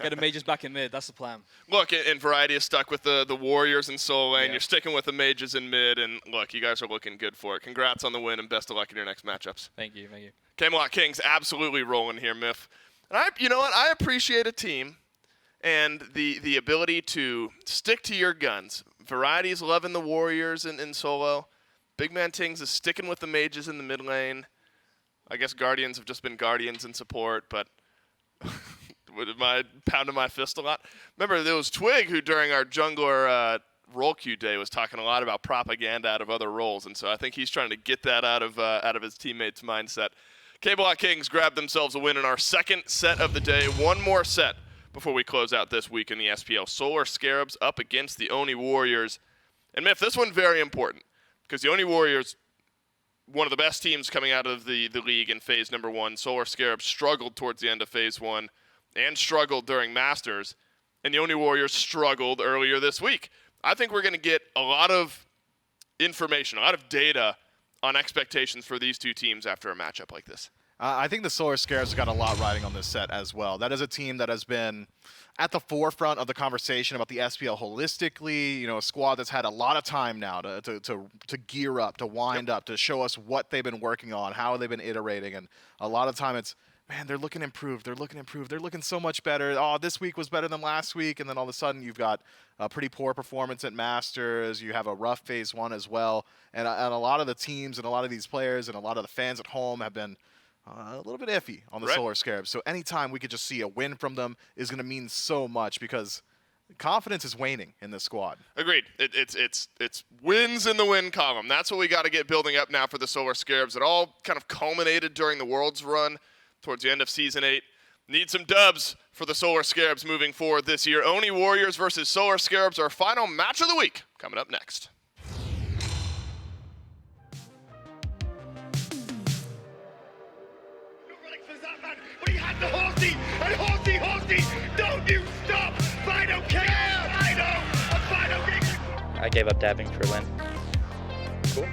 get the mages back in mid. That's the plan. Look, and Variety is stuck with the warriors in solo lane. You're sticking with the mages in mid, and look, you guys are looking good for it. Congrats on the win, and best of luck in your next matchups. Thank you, thank you. Camelot Kings absolutely rolling here, Miff. And you know what? I appreciate a team and the ability to stick to your guns. Variety's loving the Warriors in solo. Big Man Tings is sticking with the mages in the mid lane. I guess Guardians have just been Guardians in support, but am I pounding my fist a lot? Remember, there was Twig who during our jungler role queue day was talking a lot about propaganda out of other roles, and so I think he's trying to get that out of his teammates' mindset. Camelot Kings grabbed themselves a win in our second set of the day. One more set before we close out this week in the SPL. Solar Scarabs up against the Oni Warriors. And Myth, this one very important because the Oni Warriors, one of the best teams coming out of the league in phase number 1. Solar Scarabs struggled towards the end of phase 1 and struggled during Masters. And the Oni Warriors struggled earlier this week. I think we're going to get a lot of information, a lot of data on expectations for these two teams after a matchup like this. I think the Solar Scarabs have got a lot riding on this set as well. That is a team that has been at the forefront of the conversation about the SPL holistically. You know, a squad that's had a lot of time now to gear up, to wind up, to show us what they've been working on, how they've been iterating. And a lot of time it's, man, they're looking improved. They're looking improved. They're looking so much better. Oh, this week was better than last week. And then all of a sudden you've got a pretty poor performance at Masters. You have a rough phase 1 as well. And a lot of the teams and a lot of these players and a lot of the fans at home have been a little bit iffy on the Solar Scarabs. So anytime we could just see a win from them is going to mean so much because confidence is waning in this squad. Agreed. It's wins in the win column. That's what we got to get building up now for the Solar Scarabs. It all kind of culminated during the Worlds run towards the end of Season 8. Need some dubs for the Solar Scarabs moving forward this year. Oni Warriors versus Solar Scarabs, our final match of the week, coming up next. But he had the horsey, and horsey, don't you stop! Fido King! Fido King! I gave up dabbing for Lynn. Cool.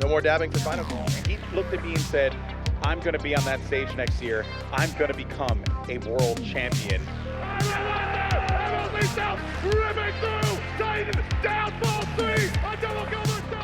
No more dabbing for Fido King. He looked at me and said, I'm going to be on that stage next year. I'm going to become a world champion. Ripping through! Titan down, ball 3! A double cover!